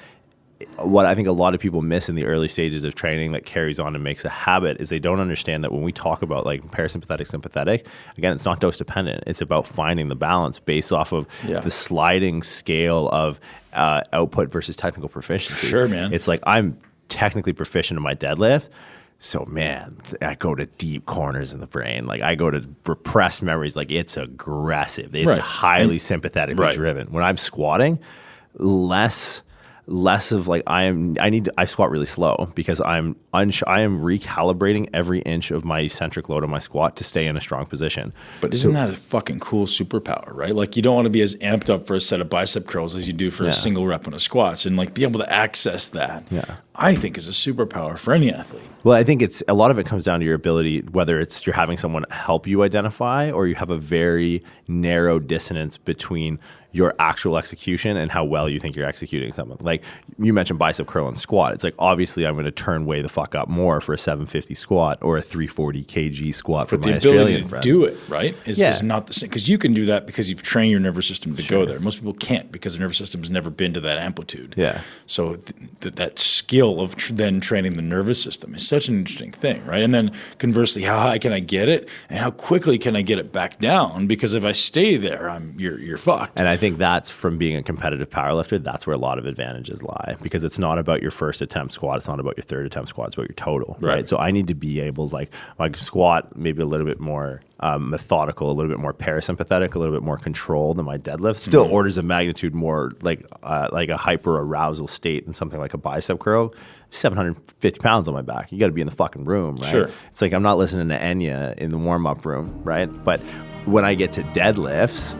what I think a lot of people miss in the early stages of training that carries on and makes a habit is they don't understand that when we talk about like parasympathetic, sympathetic, again, it's not dose dependent. It's about finding the balance based off of the sliding scale of output versus technical proficiency. Sure, man. It's like I'm technically proficient in my deadlift. So, man, I go to deep corners in the brain. Like I go to repressed memories. Like it's aggressive. It's highly sympathetically driven. When I'm squatting, less of like I squat really slow because I am recalibrating every inch of my eccentric load on my squat to stay in a strong position. But isn't that a fucking cool superpower, right? Like you don't want to be as amped up for a set of bicep curls as you do for a single rep on a squats, and like be able to access that. Yeah. I think is a superpower for any athlete. Well, I think a lot of it comes down to your ability, whether it's you're having someone help you identify or you have a very narrow dissonance between your actual execution and how well you think you're executing something. Like you mentioned bicep curl and squat. It's like obviously I'm going to turn way the fuck up more for a 750 squat or a 340 kg squat for my Australian friends. But the ability to do it, right, is not the same. Because you can do that because you've trained your nervous system to go there. Most people can't because their nervous system has never been to that amplitude. Yeah. So that skill skill of then training the nervous system is such an interesting thing, right? And then conversely, how high can I get it, and how quickly can I get it back down? Because if I stay there, you're fucked. And I think that's from being a competitive powerlifter. That's where a lot of advantages lie, because it's not about your first attempt squat. It's not about your third attempt squat. It's about your total, right? So I need to be able, like squat, maybe a little bit more methodical, a little bit more parasympathetic, a little bit more controlled than my deadlift. Still orders of magnitude more like a hyper arousal state than something like a bicep curl. 750 pounds on my back. You got to be in the fucking room, right? Sure. It's like I'm not listening to Enya in the warm-up room, right? But when I get to deadlifts,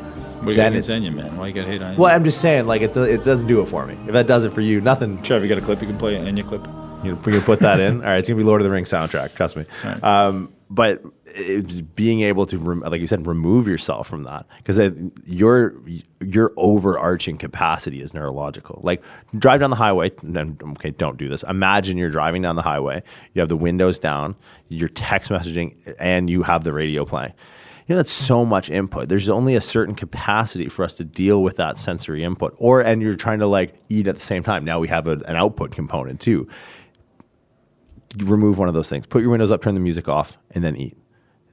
then it's Enya, man. Why you got to hate on Enya? Well, I'm just saying, like, it doesn't do it for me. If that does it for you, nothing. Trev, you got a clip you can play, an Enya clip? You can put that in. All right, it's gonna be Lord of the Rings soundtrack. Trust me. Right. But being able to, like you said, remove yourself from that, because your overarching capacity is neurological. Like, drive down the highway. Okay, don't do this. Imagine you're driving down the highway. You have the windows down. You're text messaging, and you have the radio playing. You know, that's so much input. There's only a certain capacity for us to deal with that sensory input. And you're trying to like eat at the same time. Now we have an output component too. Remove one of those things. Put your windows up, turn the music off, and then eat.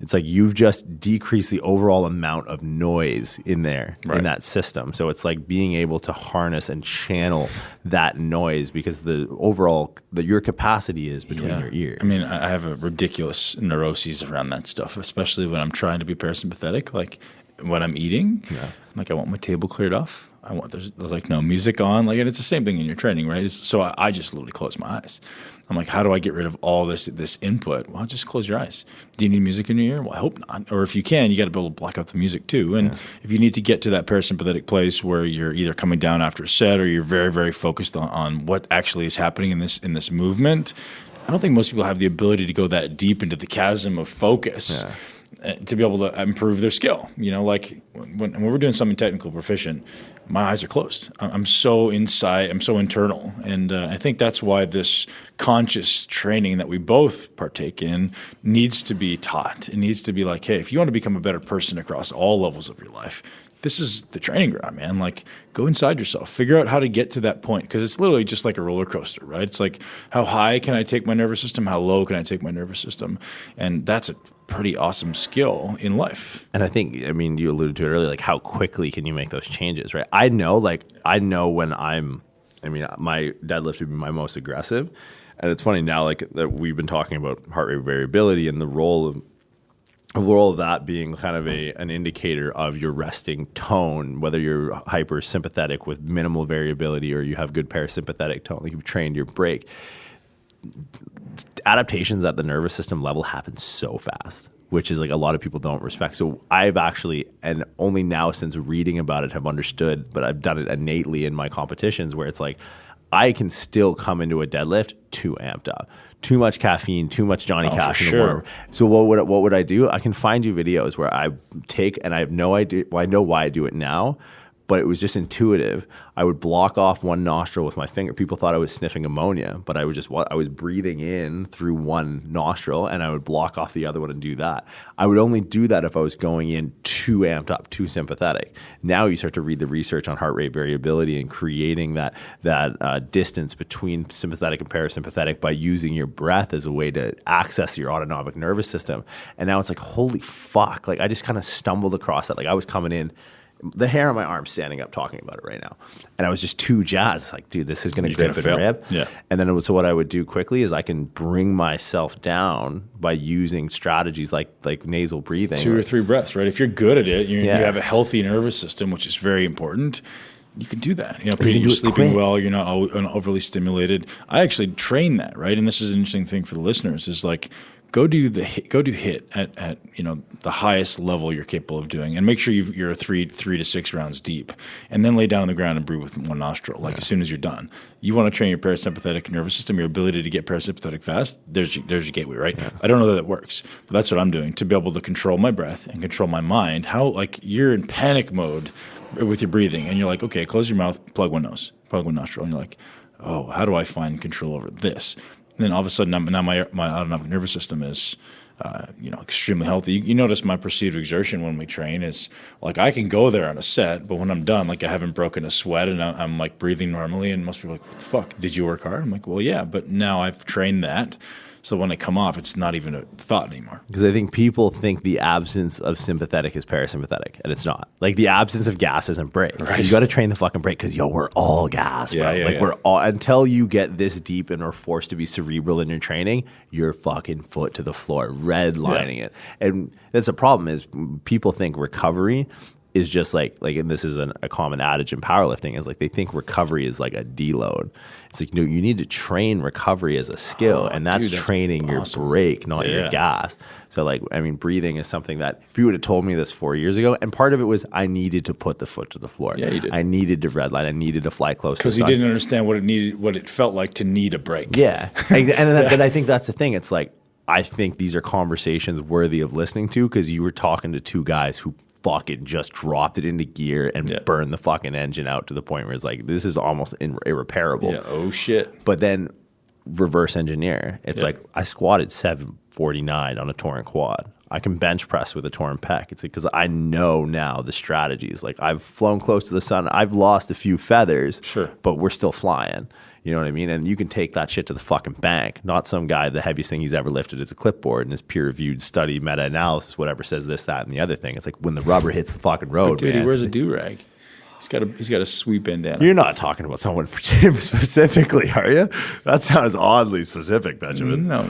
It's like you've just decreased the overall amount of noise in there, in that system. So it's like being able to harness and channel that noise, because your capacity is between your ears. I mean, I have a ridiculous neuroses around that stuff, especially when I'm trying to be parasympathetic. Like when I'm eating, like I want my table cleared off. There's like no music on. Like, and it's the same thing in your training, right? So I just literally close my eyes. I'm like, how do I get rid of all this input? Well, just close your eyes. Do you need music in your ear? Well, I hope not. Or if you can, you got to be able to block out the music too. And if you need to get to that parasympathetic place where you're either coming down after a set, or you're very, very focused on what actually is happening in this movement, I don't think most people have the ability to go that deep into the chasm of focus. To be able to improve their skill. You know, like when we're doing something technical proficient, my eyes are closed. I'm so inside, I'm so internal. And I think that's why this conscious training that we both partake in needs to be taught. It needs to be like, hey, if you want to become a better person across all levels of your life, this is the training ground, man. Like, go inside yourself. Figure out how to get to that point, because it's literally just like a roller coaster, right? It's like, how high can I take my nervous system? How low can I take my nervous system? And that's a pretty awesome skill in life. And I think, I mean, you alluded to it earlier, like how quickly can you make those changes, right? I know when my deadlift would be my most aggressive. And it's funny now, like, that we've been talking about heart rate variability and the role of that being kind of an indicator of your resting tone, whether you're hypersympathetic with minimal variability or you have good parasympathetic tone, like you've trained your brake. Adaptations at the nervous system level happen so fast, which is like a lot of people don't respect. So I've actually, and only now since reading about it, have understood, but I've done it innately in my competitions, where it's like I can still come into a deadlift too amped up. Too much caffeine, too much Johnny Cash. Sure. So what would I do? I can find you videos where I take, and I have no idea, well, I know why I do it now, but it was just intuitive. I would block off one nostril with my finger. People thought I was sniffing ammonia, but I was breathing in through one nostril, and I would block off the other one and do that. I would only do that if I was going in too amped up, too sympathetic. Now you start to read the research on heart rate variability and creating that distance between sympathetic and parasympathetic by using your breath as a way to access your autonomic nervous system. And now it's like, holy fuck! Like, I just kind of stumbled across that. Like, I was coming in, the hair on my arm standing up talking about it right now. And I was just too jazzed. It's like, dude, this is going to grip and rip. Yeah. And then so what I would do quickly is I can bring myself down by using strategies like nasal breathing. 2 or 3 breaths, right? If you're good at it, you have a healthy nervous system, which is very important. You can do that. You know, you're sleeping well, you're not overly stimulated. I actually train that, right? And this is an interesting thing for the listeners, is like, go do HIIT at the highest level you're capable of doing, and make sure you're 3 to 6 rounds deep, and then lay down on the ground and breathe with one nostril. Like, as soon as you're done, you want to train your parasympathetic nervous system, your ability to get parasympathetic fast. There's your gateway, right? Yeah. I don't know that it works, but that's what I'm doing to be able to control my breath and control my mind. How, like, you're in panic mode with your breathing, and you're like, okay, close your mouth, plug one nostril, and you're like, oh, how do I find control over this? And then all of a sudden, now my autonomic nervous system is extremely healthy. You notice my perceived exertion when we train is like I can go there on a set, but when I'm done, like I haven't broken a sweat and I'm like breathing normally. And most people are like, what the fuck? Did you work hard? I'm like, well, yeah, but now I've trained that. So when I come off, it's not even a thought anymore. Because I think people think the absence of sympathetic is parasympathetic, and it's not. Like the absence of gas isn't brake. Right. You got to train the fucking brake because we're all gas, bro. We're all, until you get this deep and are forced to be cerebral in your training, you're fucking foot to the floor, redlining it. And that's a problem is people think recovery is just like, and this is a common adage in powerlifting, is like they think recovery is like a deload. It's like, you need to train recovery as a skill, and that's training awesome. Your brake, not your gas. So like, breathing is something that if you would have told me this 4 years ago, and part of it was I needed to put the foot to the floor. Yeah, you did. I needed to redline. I needed to fly close. Because you didn't understand what it felt like to need a break. Yeah, and I think that's the thing. It's like, I think these are conversations worthy of listening to because you were talking to two guys who fucking just dropped it into gear and burned the fucking engine out to the point where it's like, this is almost irreparable. Yeah. Oh shit. But then reverse engineer. It's like I squatted 749 on a torn quad. I can bench press with a torn pec. It's like, because I know now the strategies. Like I've flown close to the sun. I've lost a few feathers, but we're still flying. You know what I mean? And you can take that shit to the fucking bank. Not some guy, the heaviest thing he's ever lifted is a clipboard and his peer-reviewed study, meta-analysis, whatever, says this, that, and the other thing. It's like when the rubber hits the fucking road, dude, man. He wears a do-rag. He's got a sweet bandana. You're not talking about someone specifically, are you? That sounds oddly specific, Benjamin. No.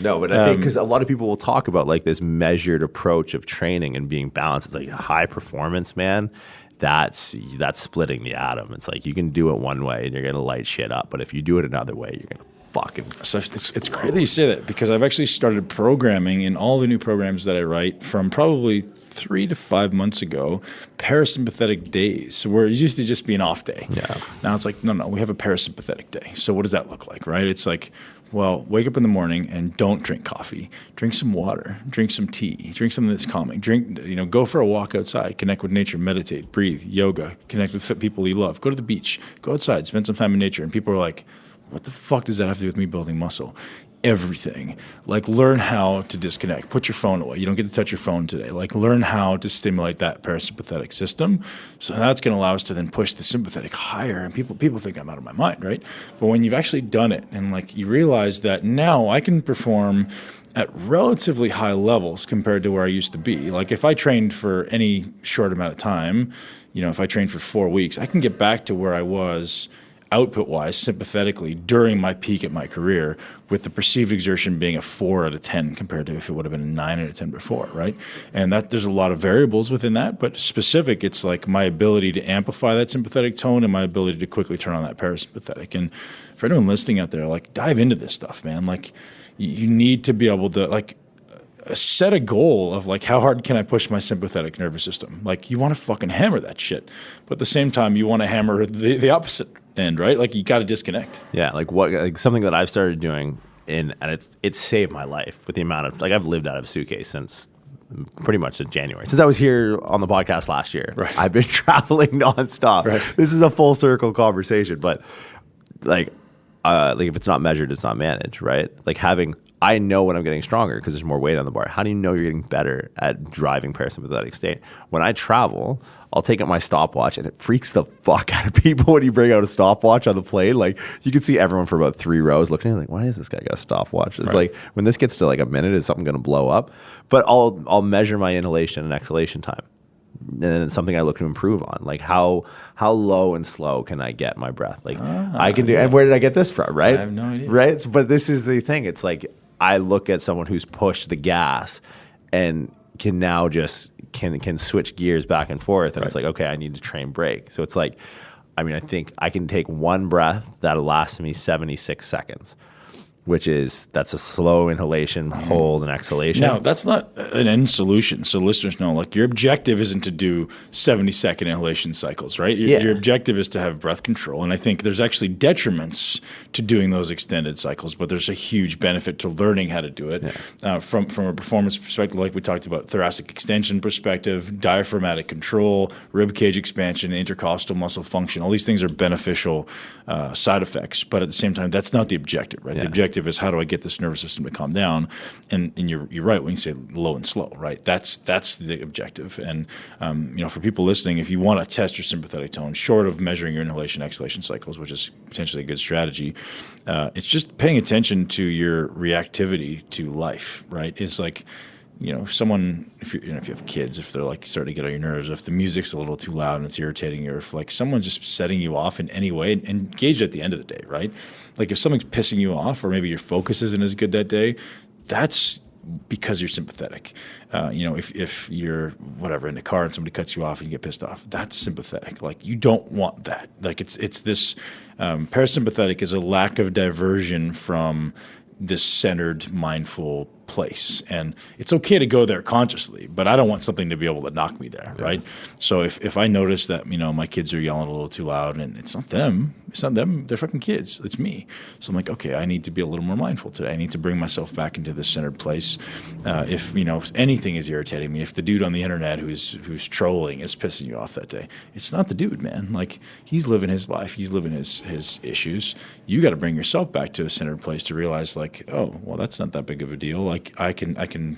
No, but I think because a lot of people will talk about like this measured approach of training and being balanced. It's like high performance, man. That's splitting the atom. It's like you can do it one way and you're going to light shit up. But if you do it another way, you're going to fucking... So it's crazy you say that because I've actually started programming in all the new programs that I write from probably 3 to 5 months ago, parasympathetic days. So where it used to just be an off day. Yeah. Now it's like, no, we have a parasympathetic day. So what does that look like, right? It's like, well, wake up in the morning and don't drink coffee. Drink some water. Drink some tea. Drink something that's calming. Go for a walk outside. Connect with nature. Meditate. Breathe. Yoga. Connect with fit people you love. Go to the beach. Go outside. Spend some time in nature. And people are like, what the fuck does that have to do with me building muscle? Everything. Like, learn how to disconnect. Put your phone away. You don't get to touch your phone today. Like, learn how to stimulate that parasympathetic system. So that's going to allow us to then push the sympathetic higher. And people think I'm out of my mind, right? But when you've actually done it and like you realize that now I can perform at relatively high levels compared to where I used to be. Like if I trained for any short amount of time, if I trained for 4 weeks, I can get back to where I was output-wise, sympathetically, during my peak at my career, with the perceived exertion being a 4 out of 10 compared to if it would have been a 9 out of 10 before, right? And that there's a lot of variables within that, but specific, it's like my ability to amplify that sympathetic tone and my ability to quickly turn on that parasympathetic. And for anyone listening out there, like, dive into this stuff, man. Like, you need to be able to, like, set a goal of like, how hard can I push my sympathetic nervous system? Like, you want to fucking hammer that shit, but at the same time, you want to hammer the opposite end, right? Like, you got to disconnect. Yeah, like something that I've started doing, and it's saved my life with the amount of, like, I've lived out of a suitcase since pretty much in January. Since I was here on the podcast last year, right. I've been traveling nonstop. Right. This is a full circle conversation, but like if it's not measured, it's not managed, right? Like I know when I'm getting stronger because there's more weight on the bar. How do you know you're getting better at driving parasympathetic state? When I travel, I'll take out my stopwatch, and it freaks the fuck out of people when you bring out a stopwatch on the plane. Like, you can see everyone for about 3 rows looking at it like, why does this guy got a stopwatch? It's like, when this gets to like a minute, is something going to blow up? But I'll measure my inhalation and exhalation time. And then it's something I look to improve on. Like, how low and slow can I get my breath? Like, I can do. Yeah. And where did I get this from? Right? I have no idea. Right. So, but this is the thing. It's like, I look at someone who's pushed the gas and can now just can switch gears back and forth. And it's like, okay, I need to train brake. So it's like, I think I can take one breath that'll last me 76 seconds. That's a slow inhalation, hold, and exhalation. Now, that's not an end solution. So listeners know, like, your objective isn't to do 70-second inhalation cycles, right? Your objective is to have breath control. And I think there's actually detriments to doing those extended cycles, but there's a huge benefit to learning how to do it. Yeah. From a performance perspective, like we talked about, thoracic extension perspective, diaphragmatic control, rib cage expansion, intercostal muscle function. All these things are beneficial side effects. But at the same time, that's not the objective, right? Yeah. The objective objective is how do I get this nervous system to calm down? And you're right when you say low and slow, right? That's the objective. And for people listening, if you want to test your sympathetic tone, short of measuring your inhalation exhalation cycles, which is potentially a good strategy, it's just paying attention to your reactivity to life, right? It's like, if someone, if you have kids, if they're like starting to get on your nerves, if the music's a little too loud and it's irritating you, or if like someone's just setting you off in any way, engage at the end of the day, right? Like if something's pissing you off, or maybe your focus isn't as good that day, that's because you're sympathetic. If you're whatever in the car and somebody cuts you off and you get pissed off, that's sympathetic. Like you don't want that. Like it's this parasympathetic is a lack of diversion from this centered, mindful place. And it's okay to go there consciously, but I don't want something to be able to knock me there, right? So if I notice that, my kids are yelling a little too loud, and it's not them, they're fucking kids, it's me. So I'm like, okay, I need to be a little more mindful today. I need to bring myself back into this centered place. If anything is irritating me, if the dude on the internet who's trolling is pissing you off that day, it's not the dude, man. Like he's living his life, he's living his issues. You got to bring yourself back to a centered place to realize like, oh, well, that's not that big of a deal. Like I can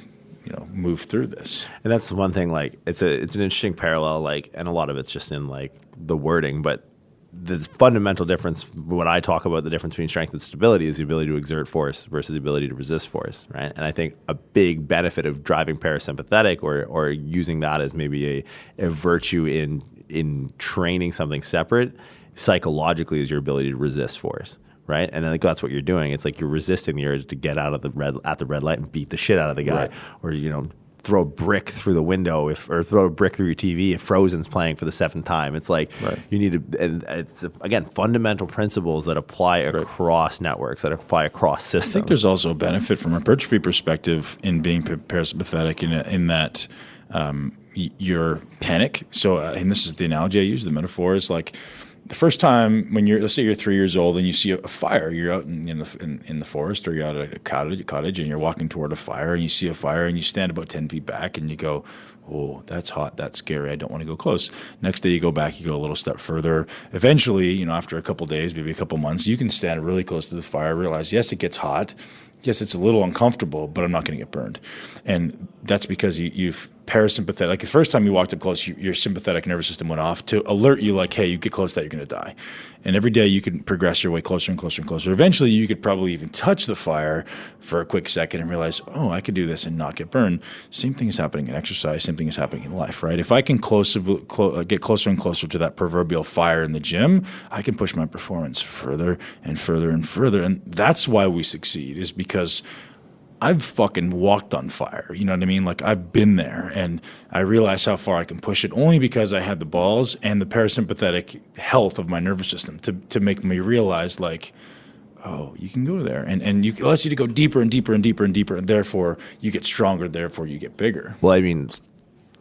move through this. And that's one thing, like it's an interesting parallel, like, and a lot of it's just in like the wording, but the fundamental difference when I talk about the difference between strength and stability is the ability to exert force versus the ability to resist force, right? And I think a big benefit of driving parasympathetic or using that as maybe a virtue in training something separate psychologically is your ability to resist force. Right, and then like that's what you're doing. It's like you're resisting the urge to get out of the red light and beat the shit out of the guy, right. Or throw a brick through the window or throw a brick through your TV if Frozen's playing for the 7th time. It's like you need to. And it's again fundamental principles that apply across networks, that apply across systems. I think there's also a benefit from a hypertrophy perspective in being parasympathetic in that your panic. So, and this is the analogy I use. The metaphor is like. The first time when let's say you're 3 years old and you see a fire, you're out in the forest or you're out at a cottage and you're walking toward a fire and you see a fire and you stand about 10 feet back and you go, oh, that's hot, that's scary, I don't want to go close. Next day you go back, you go a little step further. Eventually, after a couple days, maybe a couple months, you can stand really close to the fire, realize, yes, it gets hot. Yes, it's a little uncomfortable, but I'm not going to get burned. And that's because you've parasympathetic. Like the first time you walked up close, your sympathetic nervous system went off to alert you like, hey, you get close to that, you're going to die. And every day you can progress your way closer and closer and closer. Eventually you could probably even touch the fire for a quick second and realize, oh, I could do this and not get burned. Same thing is happening in exercise. Same thing is happening in life, right? If I can get closer and closer to that proverbial fire in the gym, I can push my performance further and further and further. And that's why we succeed, is because I've fucking walked on fire. You know what I mean? Like I've been there and I realize how far I can push it only because I had the balls and the parasympathetic health of my nervous system to make me realize like, oh, you can go there. And it allows you to go deeper and deeper and deeper and deeper. And therefore you get stronger. Therefore you get bigger. Well, I mean,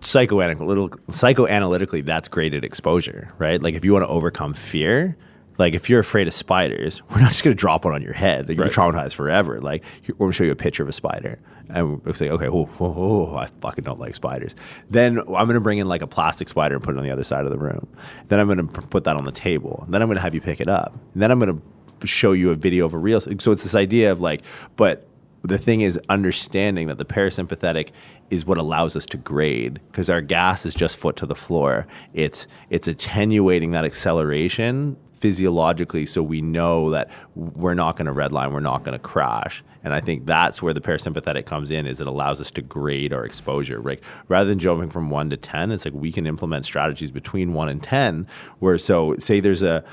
psychoanalytically, that's graded exposure, right? Like if you want to overcome fear, like if you're afraid of spiders, we're not just going to drop one on your head. Like, you're traumatized forever. Like we're going to show you a picture of a spider, and we'll say, okay, I fucking don't like spiders. Then I'm going to bring in like a plastic spider and put it on the other side of the room. Then I'm going to put that on the table. Then I'm going to have you pick it up. And then I'm going to show you a video of a real. So it's this idea of like, but the thing is understanding that the parasympathetic is what allows us to grade, because our gas is just foot to the floor. It's attenuating that acceleration physiologically, so we know that we're not going to redline, we're not going to crash. And I think that's where the parasympathetic comes in, is it allows us to grade our exposure. Like rather than jumping from 1 to 10, it's like we can implement strategies between 1 and 10 where, so say there's a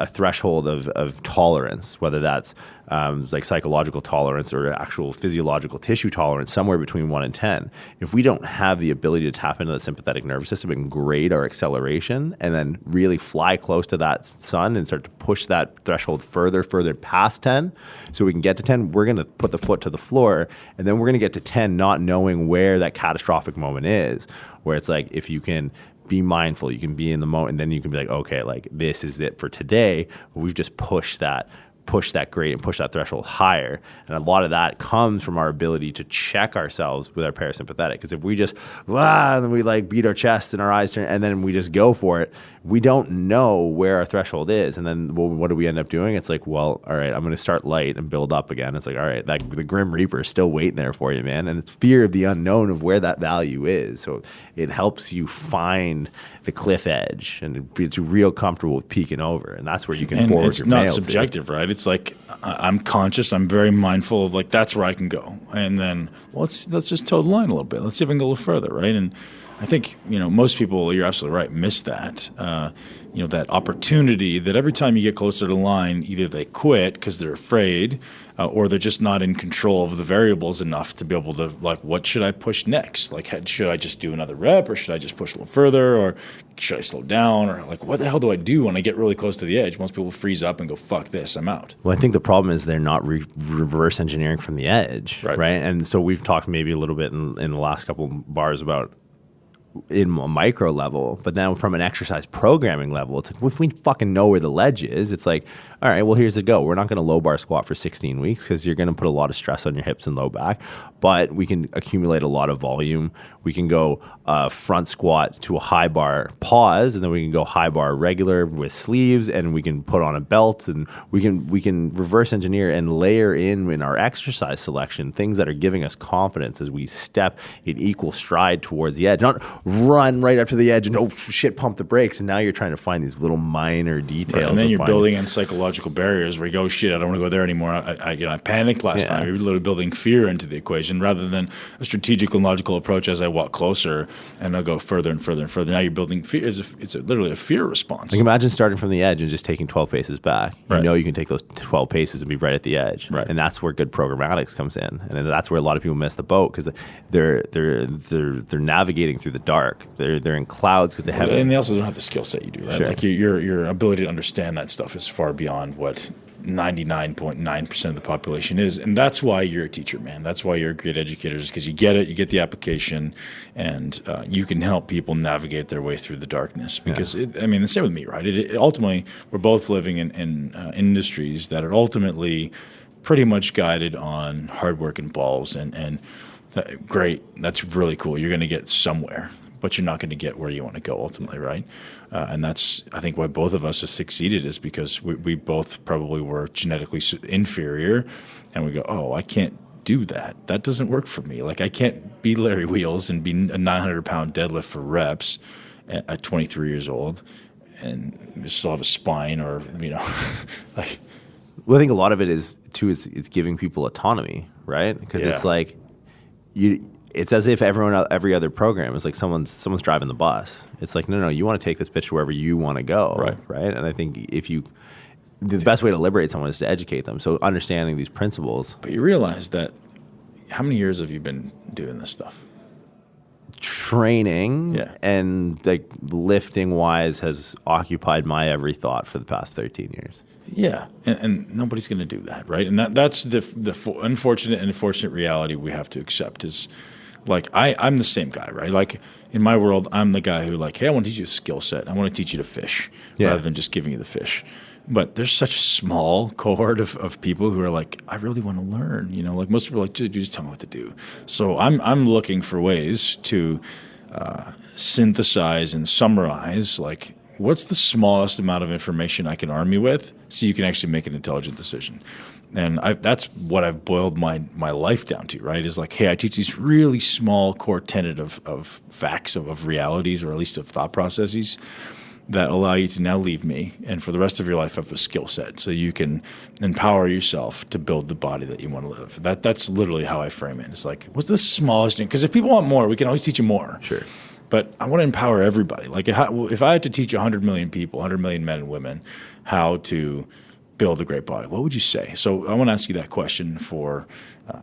threshold of tolerance, whether that's like psychological tolerance or actual physiological tissue tolerance, somewhere between 1 and 10. If we don't have the ability to tap into the sympathetic nervous system and grade our acceleration and then really fly close to that sun and start to push that threshold further past 10 so we can get to 10, we're going to put the foot to the floor, and then we're going to get to 10 not knowing where that catastrophic moment is, where it's like if you can be mindful, you can be in the moment, and then you can be like, okay, like this is it for today. We've just pushed that push that grade and push that threshold higher. And a lot of that comes from our ability to check ourselves with our parasympathetic. Because if we just, and then we like beat our chest and our eyes turn, and then we just go for it, we don't know where our threshold is. And then what do we end up doing? It's like, well, all right, I'm going to start light and build up again. It's like, all right, the Grim Reaper is still waiting there for you, man. And it's fear of the unknown of where that value is. So it helps you find the cliff edge, and it's real comfortable with peeking over. And that's where you can forward your mail. It's not subjective, right? It's like I'm conscious. I'm very mindful of like that's where I can go. And then let's just toe the line a little bit. Let's see if we can go a little further, right? And I think, most people, you're absolutely right, miss that. That opportunity that every time you get closer to the line, either they quit because they're afraid or they're just not in control of the variables enough to be able to, like, what should I push next? Like, should I just do another rep, or should I just push a little further, or should I slow down, or like, what the hell do I do when I get really close to the edge? Most people freeze up and go, fuck this, I'm out. Well, I think the problem is they're not reverse engineering from the edge, right? And so we've talked maybe a little bit in the last couple of bars about in a micro level, but then from an exercise programming level, it's like if we fucking know where the ledge is, it's like, all right, well, here's the go. We're not going to low bar squat for 16 weeks because you're going to put a lot of stress on your hips and low back, but we can accumulate a lot of volume. We can go front squat to a high bar pause, and then we can go high bar regular with sleeves, and we can put on a belt, and we can reverse engineer and layer in our exercise selection things that are giving us confidence as we step in equal stride towards the edge, not run right up to the edge and, oh, shit, pump the brakes. And now you're trying to find these little minor details. Right. And then you're building in psychological barriers where you go, shit, I don't want to go there anymore. I panicked last time. You're literally building fear into the equation rather than a strategic and logical approach as I walk closer and I'll go further and further and further. Now you're building fear. It's literally a fear response. Like imagine starting from the edge and just taking 12 paces back. You right. know you can take those 12 paces and be right at the edge. Right. And that's where good programmatics comes in. And that's where a lot of people miss the boat because they're navigating through the dark. They're in clouds because they have, and they also don't have the skill set you do, right? Sure. Like your ability to understand that stuff is far beyond what 99.9% of the population is, and that's why you're a teacher, man. That's why you're a great educator, is because you get it, you get the application, and you can help people navigate their way through the darkness. Because the same with me, right? Ultimately, we're both living in industries that are ultimately pretty much guided on hard work and balls, and great, that's really cool. You're going to get somewhere, but you're not going to get where you want to go ultimately, right? And that's, I think, why both of us have succeeded is because we both probably were genetically inferior, and we go, oh, I can't do that. That doesn't work for me. Like, I can't be Larry Wheels and be a 900-pound deadlift for reps at 23 years old and still have a spine or, like. Well, I think a lot of it is, too, it's giving people autonomy, right? Because it's like it's as if every other program is like someone's driving the bus. It's like, no, you want to take this pitch wherever you want to go, right? And I think the best way to liberate someone is to educate them. So understanding these principles. But you realize that, how many years have you been doing this stuff? Training and like lifting wise has occupied my every thought for the past 13 years. Yeah, and nobody's going to do that, right? And that's the unfortunate and fortunate reality we have to accept is, like, I'm the same guy, right? Like, in my world, I'm the guy who, like, hey, I want to teach you a skill set. I want to teach you to fish rather than just giving you the fish. But there's such a small cohort of people who are like, I really want to learn. Like most people are like, just tell me what to do. So I'm looking for ways to synthesize and summarize, like, what's the smallest amount of information I can arm you with so you can actually make an intelligent decision. And that's what I've boiled my life down to, right? Is like, hey, I teach these really small core tenet of facts, of realities, or at least of thought processes that allow you to now leave me and for the rest of your life have a skill set so you can empower yourself to build the body that you want to live. That's literally how I frame it. It's like, what's the smallest thing? Because if people want more, we can always teach you more. Sure. But I want to empower everybody. Like, if I had to teach 100 million people, 100 million men and women, how to build a great body, what would you say? So I want to ask you that question for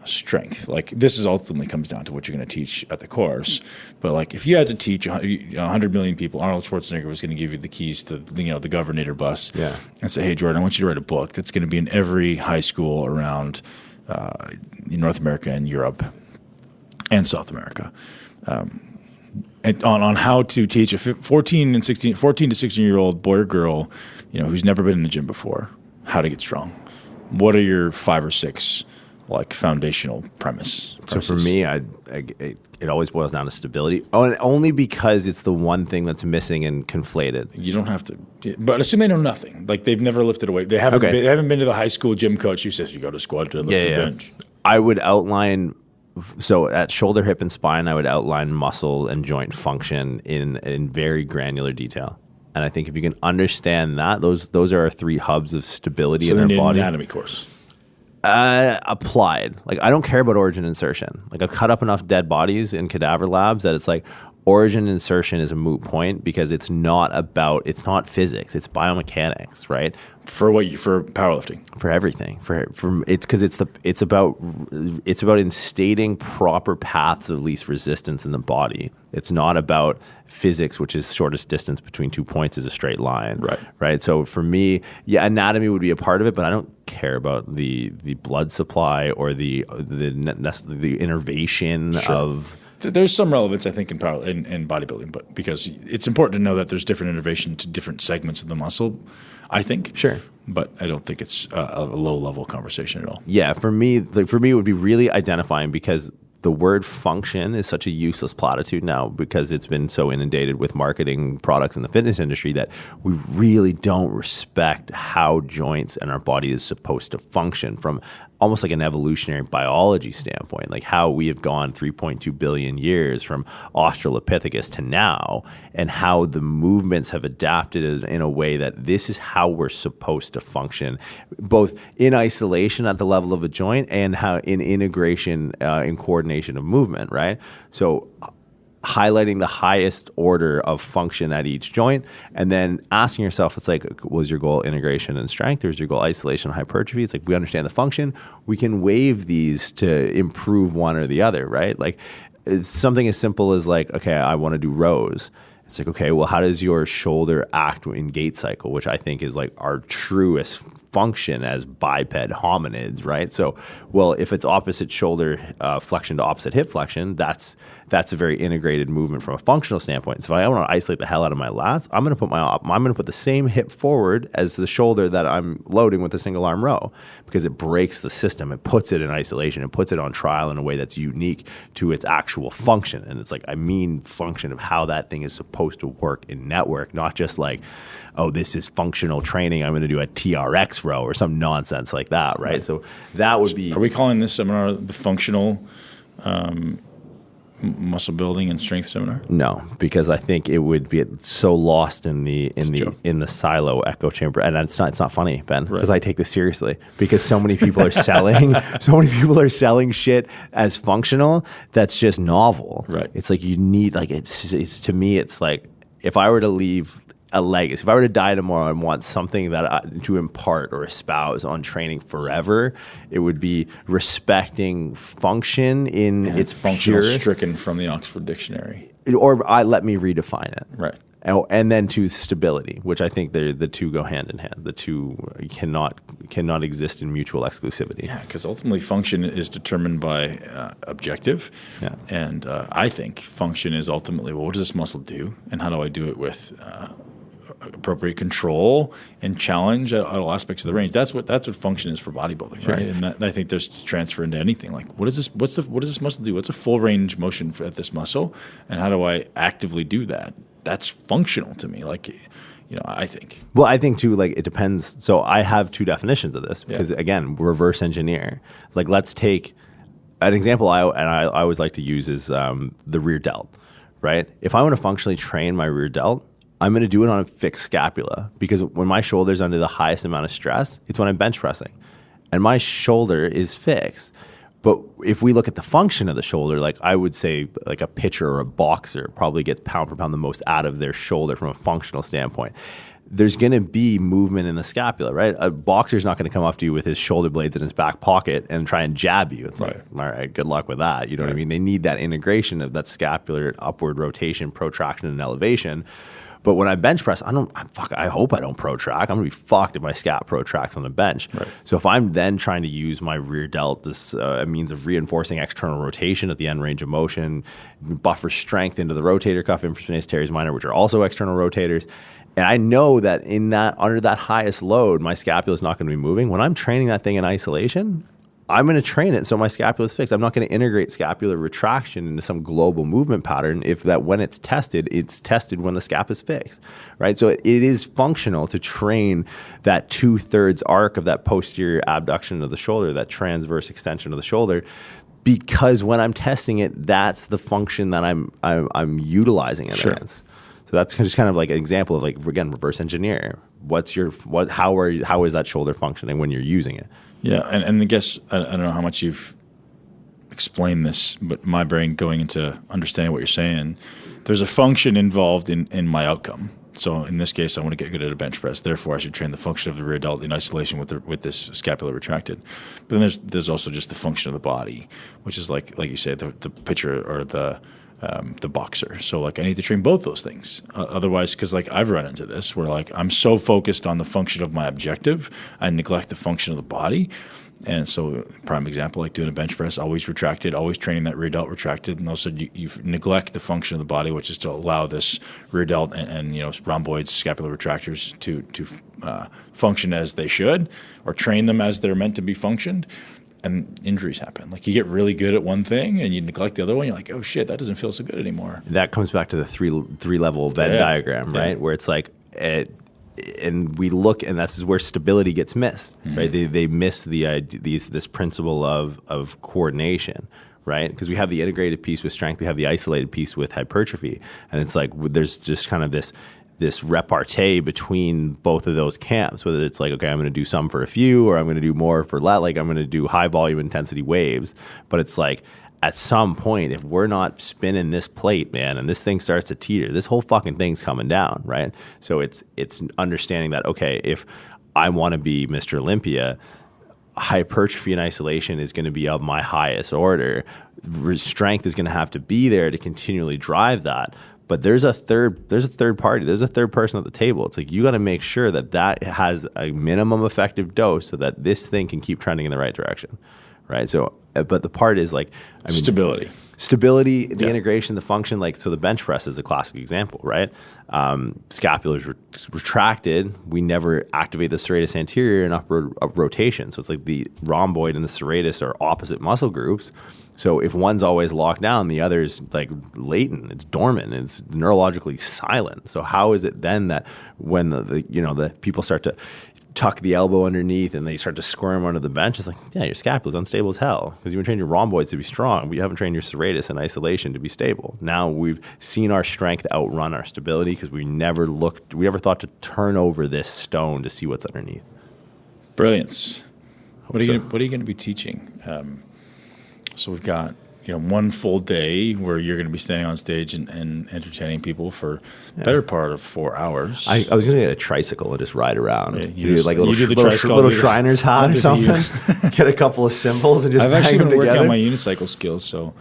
strength. Like, this ultimately comes down to what you're going to teach at the course. But like, if you had to teach 100 million people, Arnold Schwarzenegger was going to give you the keys to the Governator bus and say, hey, Jordan, I want you to write a book that's going to be in every high school around North America and Europe and South America. On how to teach a 14 to 16-year-old boy or girl, who's never been in the gym before, how to get strong. what are your 5 or 6 like foundational premises? So for me, it always boils down to stability, and only because it's the one thing that's missing and conflated. You don't have to, but assume they know nothing. Like they've never lifted a weight. They haven't. They haven't been to the high school gym coach who says you go to squat, deadlift, and bench. I would outline. So at shoulder, hip, and spine, I would outline muscle and joint function in very granular detail. And I think if you can understand that, those are our 3 hubs of stability in our body. Anatomy course. Applied. Like, I don't care about origin insertion. Like, I've cut up enough dead bodies in cadaver labs that it's like origin insertion is a moot point because it's not physics. It's biomechanics, right? For powerlifting, for everything, it's about instating proper paths of least resistance in the body. It's not about physics, which is shortest distance between 2 points is a straight line, right? So for me, anatomy would be a part of it, but I don't care about the blood supply or the innervation of. There's some relevance, I think, in bodybuilding, but because it's important to know that there's different innervation to different segments of the muscle, I think. Sure. But I don't think it's a low-level conversation at all. Yeah, for me, it would be really identifying because the word function is such a useless platitude now because it's been so inundated with marketing products in the fitness industry that we really don't respect how joints and our body is supposed to function from almost like an evolutionary biology standpoint, like how we have gone 3.2 billion years from Australopithecus to now, and how the movements have adapted in a way that this is how we're supposed to function, both in isolation at the level of a joint and how in integration in coordination of movement, right? So highlighting the highest order of function at each joint, and then asking yourself, it's like, was your goal integration and strength, or is your goal isolation and hypertrophy? It's like, we understand the function, we can waive these to improve one or the other, right? Like, it's something as simple as like, okay, I want to do rows. It's like, okay, well, how does your shoulder act in gait cycle, which I think is like our truest function as biped hominids, right? So, well, if it's opposite shoulder flexion to opposite hip flexion, that's a very integrated movement from a functional standpoint. So if I want to isolate the hell out of my lats, I'm going to put the same hip forward as the shoulder that I'm loading with a single arm row, because it breaks the system. It puts it in isolation. It puts it on trial in a way that's unique to its actual function. And it's like, I mean function of how that thing is supposed to work in network, not just like, oh, this is functional training, I'm going to do a TRX row or some nonsense like that, right? So that would be... Are we calling this seminar the functional muscle building and strength seminar? No, because I think it would be so lost in the silo echo chamber, and it's not funny, Ben, because I take this seriously, because so many people are selling shit as functional that's just novel. Right. It's like you need, like, it's to me, it's like, if I were to leave a legacy, if I were to die tomorrow and want something to impart or espouse on training forever, it would be respecting function in its functional purest, stricken from the Oxford Dictionary, or let me redefine it. Right. And then to stability, which I think the two go hand in hand. The two cannot exist in mutual exclusivity. Yeah, because ultimately function is determined by objective. Yeah. And I think function is ultimately, well, what does this muscle do? And how do I do it with appropriate control and challenge at all aspects of the range? That's what function is for bodybuilding, right? And I think there's transfer into anything. Like, what does this muscle do? What's a full range motion at this muscle? And how do I actively do that? That's functional to me. Like, I think. Well, I think too, like, it depends. So I have two definitions of this because, again, reverse engineer. Like, let's take an example I always like to use is the rear delt, right? If I want to functionally train my rear delt, I'm going to do it on a fixed scapula, because when my shoulder's under the highest amount of stress, it's when I'm bench pressing. And my shoulder is fixed. But if we look at the function of the shoulder, like, I would say like a pitcher or a boxer probably gets pound for pound the most out of their shoulder from a functional standpoint. There's going to be movement in the scapula, right? A boxer's not going to come up to you with his shoulder blades in his back pocket and try and jab you. It's like, all right, good luck with that. You know what I mean? They need that integration of that scapular upward rotation, protraction, and elevation. But when I bench press, I hope I don't protract. I'm going to be fucked if my scap protracts on the bench. Right. So if I'm then trying to use my rear delt as a means of reinforcing external rotation at the end range of motion, buffer strength into the rotator cuff, infraspinatus teres minor, which are also external rotators, And I know that under that highest load, my scapula is not going to be moving. When I'm training that thing in isolation, I'm going to train it so my scapula is fixed. I'm not going to integrate scapular retraction into some global movement pattern if that when it's tested when the scap is fixed, right? So it is functional to train that 2/3 arc of that posterior abduction of the shoulder, that transverse extension of the shoulder, because when I'm testing it, that's the function that I'm utilizing it against. So that's just kind of like an example of, like, again, reverse engineer. How is that shoulder functioning when you're using it? Yeah, and I guess I don't know how much you've explained this, but my brain going into understanding what you're saying, there's a function involved in my outcome. So in this case, I want to get good at a bench press. Therefore, I should train the function of the rear delt in isolation with this scapula retracted. But then there's also just the function of the body, which is like you said, the pitcher or the boxer. So like I need to train both those things. Otherwise, because like I've run into this where like I'm so focused on the function of my objective, I neglect the function of the body. And so prime example, like doing a bench press, always retracted, always training that rear delt retracted. And also you neglect the function of the body, which is to allow this rear delt and rhomboids, scapular retractors to function as they should, or train them as they're meant to be functioned. And injuries happen. Like you get really good at one thing and you neglect the other one. You're like, oh shit, that doesn't feel so good anymore. That comes back to the three level Venn diagram, right? Where it's like, and we look, and that's where stability gets missed, right? They miss this principle of coordination, right? Because we have the integrated piece with strength, we have the isolated piece with hypertrophy, and it's like there's just kind of this repartee between both of those camps, whether it's like, okay, I'm going to do some for a few, or I'm going to do more for like I'm going to do high volume intensity waves. But it's like at some point, if we're not spinning this plate, man, and this thing starts to teeter, this whole fucking thing's coming down, right? So it's understanding that, okay, if I want to be Mr. Olympia, hypertrophy and isolation is going to be of my highest order. Strength is going to have to be there to continually drive that. But there's a third party. There's a third person at the table. It's like you got to make sure that has a minimum effective dose so that this thing can keep trending in the right direction, right? So, but the part is like stability, the integration, the function. Like so, the bench press is a classic example, right? Scapula is retracted. We never activate the serratus anterior in upward rotation. So it's like the rhomboid and the serratus are opposite muscle groups. So if one's always locked down, the other's like latent, it's dormant, it's neurologically silent. So how is it then that when the people start to tuck the elbow underneath and they start to squirm under the bench, it's like, yeah, your scapula's unstable as hell because you've been training your rhomboids to be strong, but you haven't trained your serratus in isolation to be stable. Now we've seen our strength outrun our stability because we never thought to turn over this stone to see what's underneath. Brilliance. What are you going to be teaching? So we've got one full day where you're going to be standing on stage and entertaining people for the better part of 4 hours. I was going to get a tricycle and just ride around. Yeah, you do like a little Shriner's hat or something. Get a couple of cymbals and just I've bang actually them been working together. on my unicycle skills. So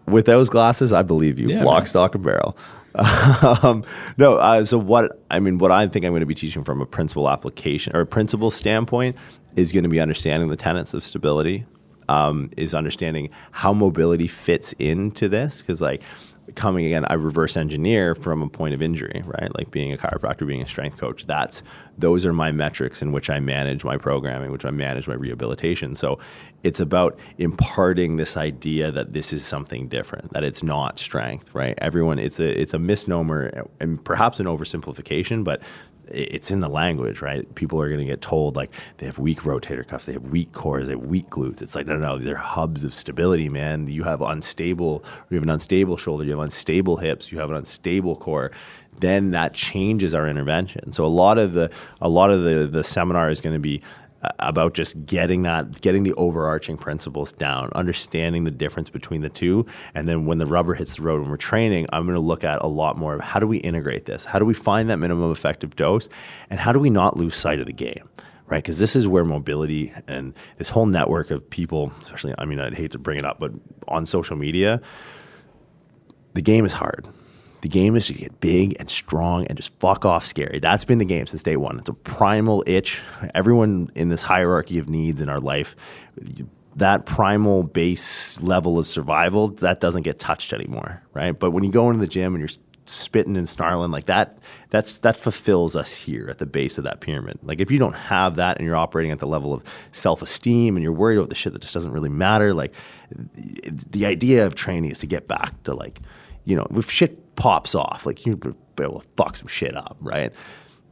with those glasses, I believe you. Yeah, Lock, man. stock, and barrel. So what I think I'm going to be teaching from a principle application or a principle standpoint is going to be understanding the tenets of stability. Is understanding how mobility fits into this. Because like coming again, I reverse engineer from a point of injury, right? Like being a chiropractor, being a strength coach, those are my metrics in which I manage my programming, which I manage my rehabilitation. So it's about imparting this idea that this is something different, that it's not strength, right? Everyone, it's a misnomer and perhaps an oversimplification, but it's in the language, right? People are going to get told like they have weak rotator cuffs, they have weak cores, they have weak glutes. It's like, no, they're hubs of stability, man. You have an unstable shoulder, you have unstable hips, you have an unstable core. Then that changes our intervention. So a lot of the seminar is going to be about just getting the overarching principles down, understanding the difference between the two. And then when the rubber hits the road, when we're training, I'm going to look at a lot more of how do we integrate this? How do we find that minimum effective dose? And how do we not lose sight of the game? Right? Because this is where mobility and this whole network of people, especially, I'd hate to bring it up, but on social media, the game is hard. The game is to get big and strong and just fuck off scary. That's been the game since day one. It's a primal itch. Everyone in this hierarchy of needs in our life, that primal base level of survival, that doesn't get touched anymore, right? But when you go into the gym and you're spitting and snarling like that. That fulfills us here at the base of that pyramid. Like if you don't have that and you're operating at the level of self-esteem and you're worried about the shit that just doesn't really matter, like the idea of training is to get back to like, you know, if shit pops off, like you're able to fuck some shit up, right?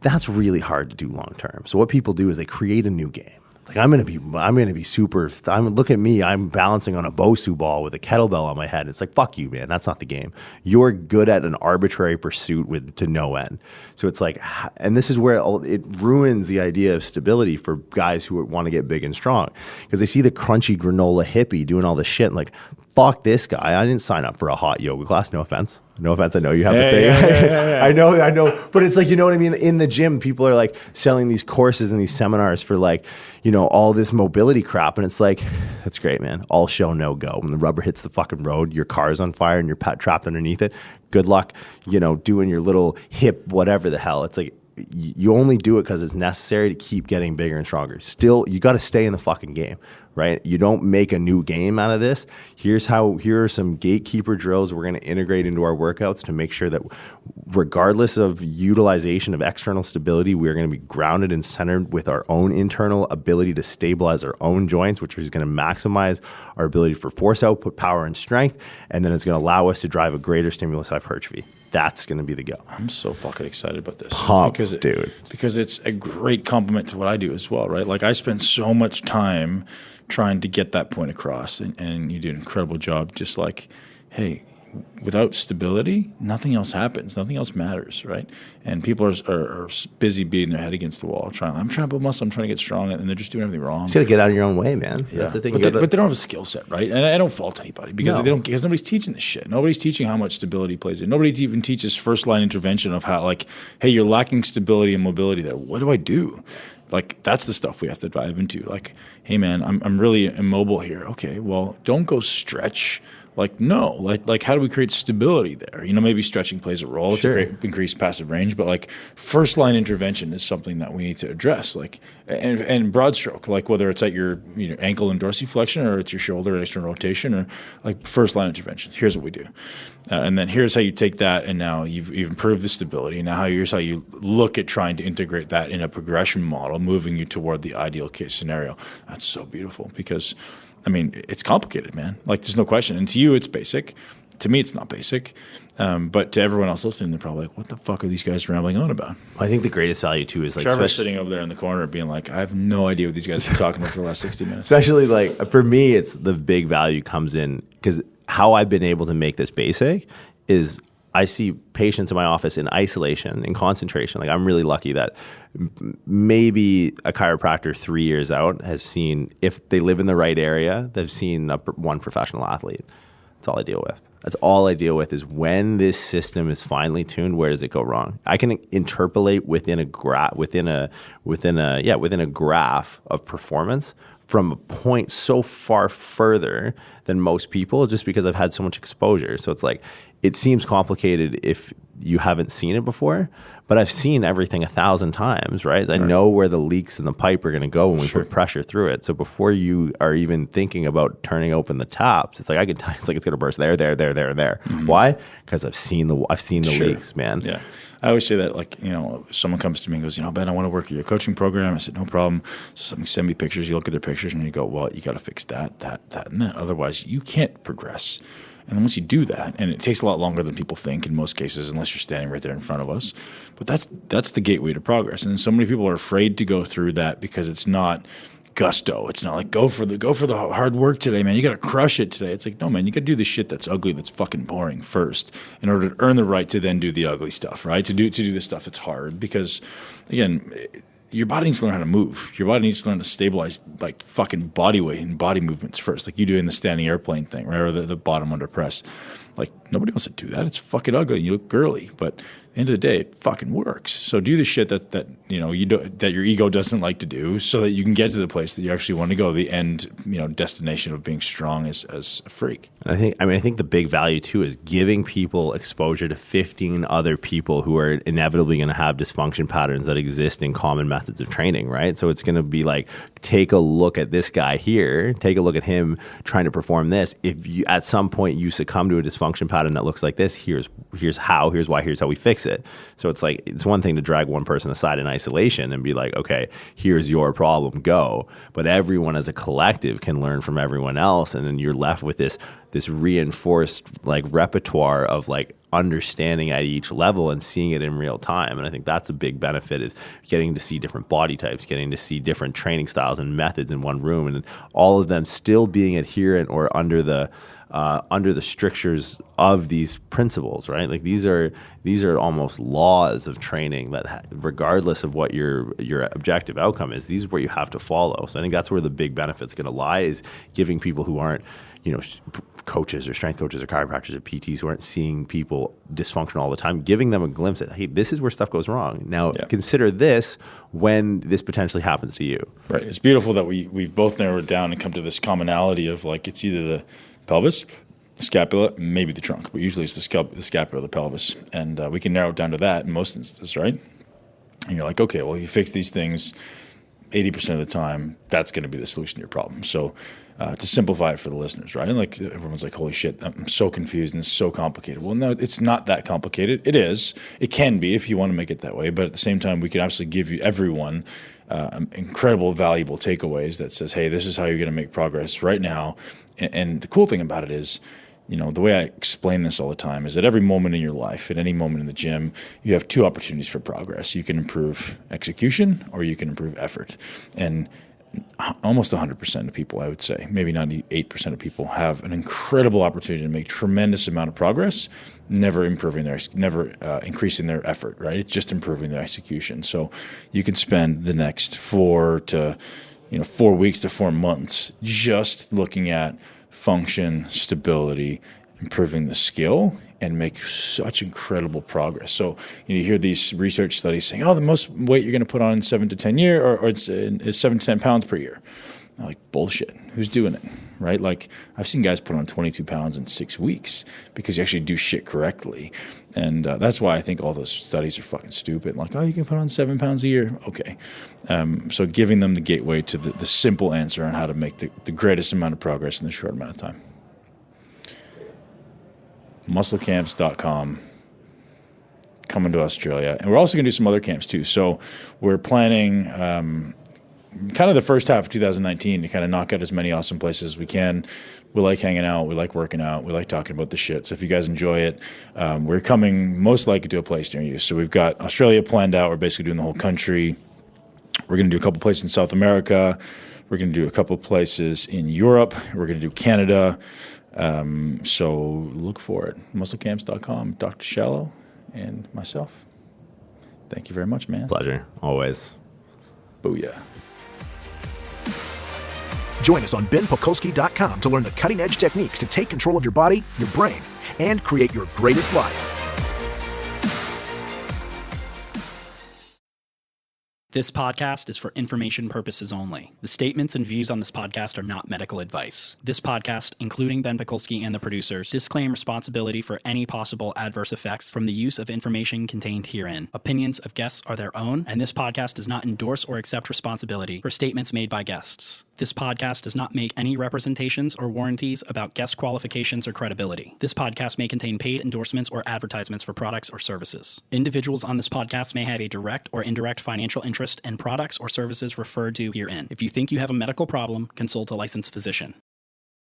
That's really hard to do long term. So what people do is they create a new game. Like I'm gonna be super. Look at me. I'm balancing on a Bosu ball with a kettlebell on my head. It's like fuck you, man. That's not the game. You're good at an arbitrary pursuit to no end. So it's like, and this is where it ruins the idea of stability for guys who want to get big and strong because they see the crunchy granola hippie doing all this shit and like, fuck this guy. I didn't sign up for a hot yoga class. No offense. No offense. I know you have the thing. Yeah. I know. But it's like, you know what I mean? In the gym, people are like selling these courses and these seminars for like, you know, all this mobility crap. And it's like, that's great, man. All show, no go. When the rubber hits the fucking road, your car's on fire and you're trapped underneath it. Good luck, you know, doing your little hip, whatever the hell. It's like, you only do it because it's necessary to keep getting bigger and stronger. Still, you got to stay in the fucking game, right? You don't make a new game out of this. Here are some gatekeeper drills we're going to integrate into our workouts to make sure that regardless of utilization of external stability, we're going to be grounded and centered with our own internal ability to stabilize our own joints, which is going to maximize our ability for force output, power, and strength. And then it's going to allow us to drive a greater stimulus hypertrophy. That's going to be the go. I'm so fucking excited about this. Dude. Because it's a great compliment to what I do as well, right? Like I spend so much time trying to get that point across, and you do an incredible job. Just like, hey, without stability, nothing else happens. Nothing else matters, right? And people are busy beating their head against the wall. I'm trying to build muscle. I'm trying to get strong, and they're just doing everything wrong. You got to get out of your own way, man. Yeah. That's the thing. But they don't have a skill set, right? And I don't fault anybody because because nobody's teaching this shit. Nobody's teaching how much stability plays in. Nobody even teaches first line intervention of how, like, hey, you're lacking stability and mobility there. What do I do? Like, that's the stuff we have to dive into. Like, hey, man, I'm really immobile here. Okay, well, don't go stretch. Like, no. Like, how do we create stability there? You know, maybe stretching plays a role to create increased passive range, but, like, first-line intervention is something that we need to address. Like, and broad stroke, like, whether it's at your ankle and dorsiflexion or it's your shoulder and external rotation or, like, first-line intervention. Here's what we do. And then here's how you take that, and now you've improved the stability. Now here's how you look at trying to integrate that in a progression model, moving you toward the ideal case scenario. That's so beautiful because, I mean, it's complicated, man. Like, there's no question. And to you, it's basic. To me, it's not basic. But to everyone else listening, they're probably like, what the fuck are these guys rambling on about? I think the greatest value, too, is like... Trevor's sitting over there in the corner being like, I have no idea what these guys have been talking about for the last 60 minutes. Especially, like, for me, it's the big value comes in because how I've been able to make this basic is I see patients in my office in isolation, in concentration. Like, I'm really lucky that maybe a chiropractor 3 years out has seen, if they live in the right area, they've seen one professional athlete. That's all I deal with. That's all I deal with is when this system is finely tuned, where does it go wrong? I can interpolate within a graph of performance from a point so far further than most people just because I've had so much exposure. So it's like, it seems complicated if you haven't seen it before, but I've seen everything 1,000 times, right? I know where the leaks in the pipe are going to go when we put pressure through it. So before you are even thinking about turning open the taps, it's like I can tell it's like it's going to burst there, and there. Mm-hmm. Why? Because I've seen the leaks, man. Yeah. I always say that, like, someone comes to me and goes, Ben, I want to work at your coaching program. I said, no problem. So send me pictures. You look at their pictures and you go, well, you got to fix that, and that. Otherwise, you can't progress. And then once you do that, and it takes a lot longer than people think in most cases, unless you're standing right there in front of us, but that's the gateway to progress. And so many people are afraid to go through that because it's not gusto. It's not like go for the hard work today, man. You got to crush it today. It's like, no, man, you got to do the shit that's ugly, that's fucking boring first, in order to earn the right to then do the ugly stuff, right? To do the stuff that's hard, because again, your body needs to learn how to move. Your body needs to learn to stabilize, like, fucking body weight and body movements first, like you do in the standing airplane thing, right? Or the bottom under press. Like, nobody wants to do that. It's fucking ugly. You look girly, but at the end of the day, it fucking works. So do the shit that your ego doesn't like to do, so that you can get to the place that you actually want to go, the end, destination of being strong as a freak. And I think the big value too is giving people exposure to 15 other people who are inevitably going to have dysfunction patterns that exist in common methods of training, right? So it's going to be like, take a look at this guy here, take a look at him trying to perform this. If you at some point you succumb to a dysfunction dysfunction pattern that looks like this. Here's why, here's how we fix it. So it's like, it's one thing to drag one person aside in isolation and be like, okay, here's your problem, go. But everyone as a collective can learn from everyone else. And then you're left with this reinforced like repertoire of like understanding at each level and seeing it in real time. And I think that's a big benefit, is getting to see different body types, getting to see different training styles and methods in one room, and all of them still being adherent or under the strictures of these principles, right? Like these are almost laws of training that, regardless of what your objective outcome is, these are what you have to follow. So I think that's where the big benefit's going to lie, is giving people who aren't, coaches or strength coaches or chiropractors or PTs who aren't seeing people dysfunction all the time, giving them a glimpse at, hey, this is where stuff goes wrong. Now consider this when this potentially happens to you. Right. It's beautiful that we've both narrowed it down and come to this commonality of like, it's either the pelvis, scapula, maybe the trunk, but usually it's the scapula or the pelvis. And we can narrow it down to that in most instances, right? And you're like, okay, well, you fix these things 80% of the time, that's going to be the solution to your problem. So to simplify it for the listeners, right? Like everyone's like, holy shit, I'm so confused and it's so complicated. Well, no, it's not that complicated. It is. It can be if you want to make it that way. But at the same time, we can absolutely give you everyone incredible, valuable takeaways that says, hey, this is how you're going to make progress right now. And the cool thing about it is, the way I explain this all the time is at every moment in your life, at any moment in the gym, you have two opportunities for progress. You can improve execution or you can improve effort. And almost 100% of people, I would say, maybe 98% of people have an incredible opportunity to make tremendous amount of progress, never increasing their effort, right? It's just improving their execution. So you can spend the next 4 weeks to 4 months just looking at function, stability, improving the skill, and make such incredible progress. So you hear these research studies saying, the most weight you're going to put on in 7 to 10 years, or it's 7 to 10 pounds per year. I'm like, bullshit. Who's doing it, right? Like I've seen guys put on 22 pounds in 6 weeks because you actually do shit correctly. And that's why I think all those studies are fucking stupid. Like, you can put on 7 pounds a year. Okay. So giving them the gateway to the simple answer on how to make the greatest amount of progress in the short amount of time. musclecamps.com, coming to Australia. And we're also going to do some other camps too. So we're planning kind of the first half of 2019 to kind of knock out as many awesome places as we can. We like hanging out. We like working out. We like talking about the shit. So if you guys enjoy it, we're coming most likely to a place near you. So we've got Australia planned out. We're basically doing the whole country. We're going to do a couple places in South America. We're going to do a couple places in Europe. We're going to do Canada. So look for it. Musclecamps.com, Dr. Shallow, and myself. Thank you very much, man. Pleasure. Always. Booyah. Join us on benpokolsky.com to learn the cutting-edge techniques to take control of your body, your brain, and create your greatest life. This podcast is for information purposes only. The statements and views on this podcast are not medical advice. This podcast, including Ben Pakulski and the producers, disclaim responsibility for any possible adverse effects from the use of information contained herein. Opinions of guests are their own, and this podcast does not endorse or accept responsibility for statements made by guests. This podcast does not make any representations or warranties about guest qualifications or credibility. This podcast may contain paid endorsements or advertisements for products or services. Individuals on this podcast may have a direct or indirect financial interest in products or services referred to herein. If you think you have a medical problem, consult a licensed physician.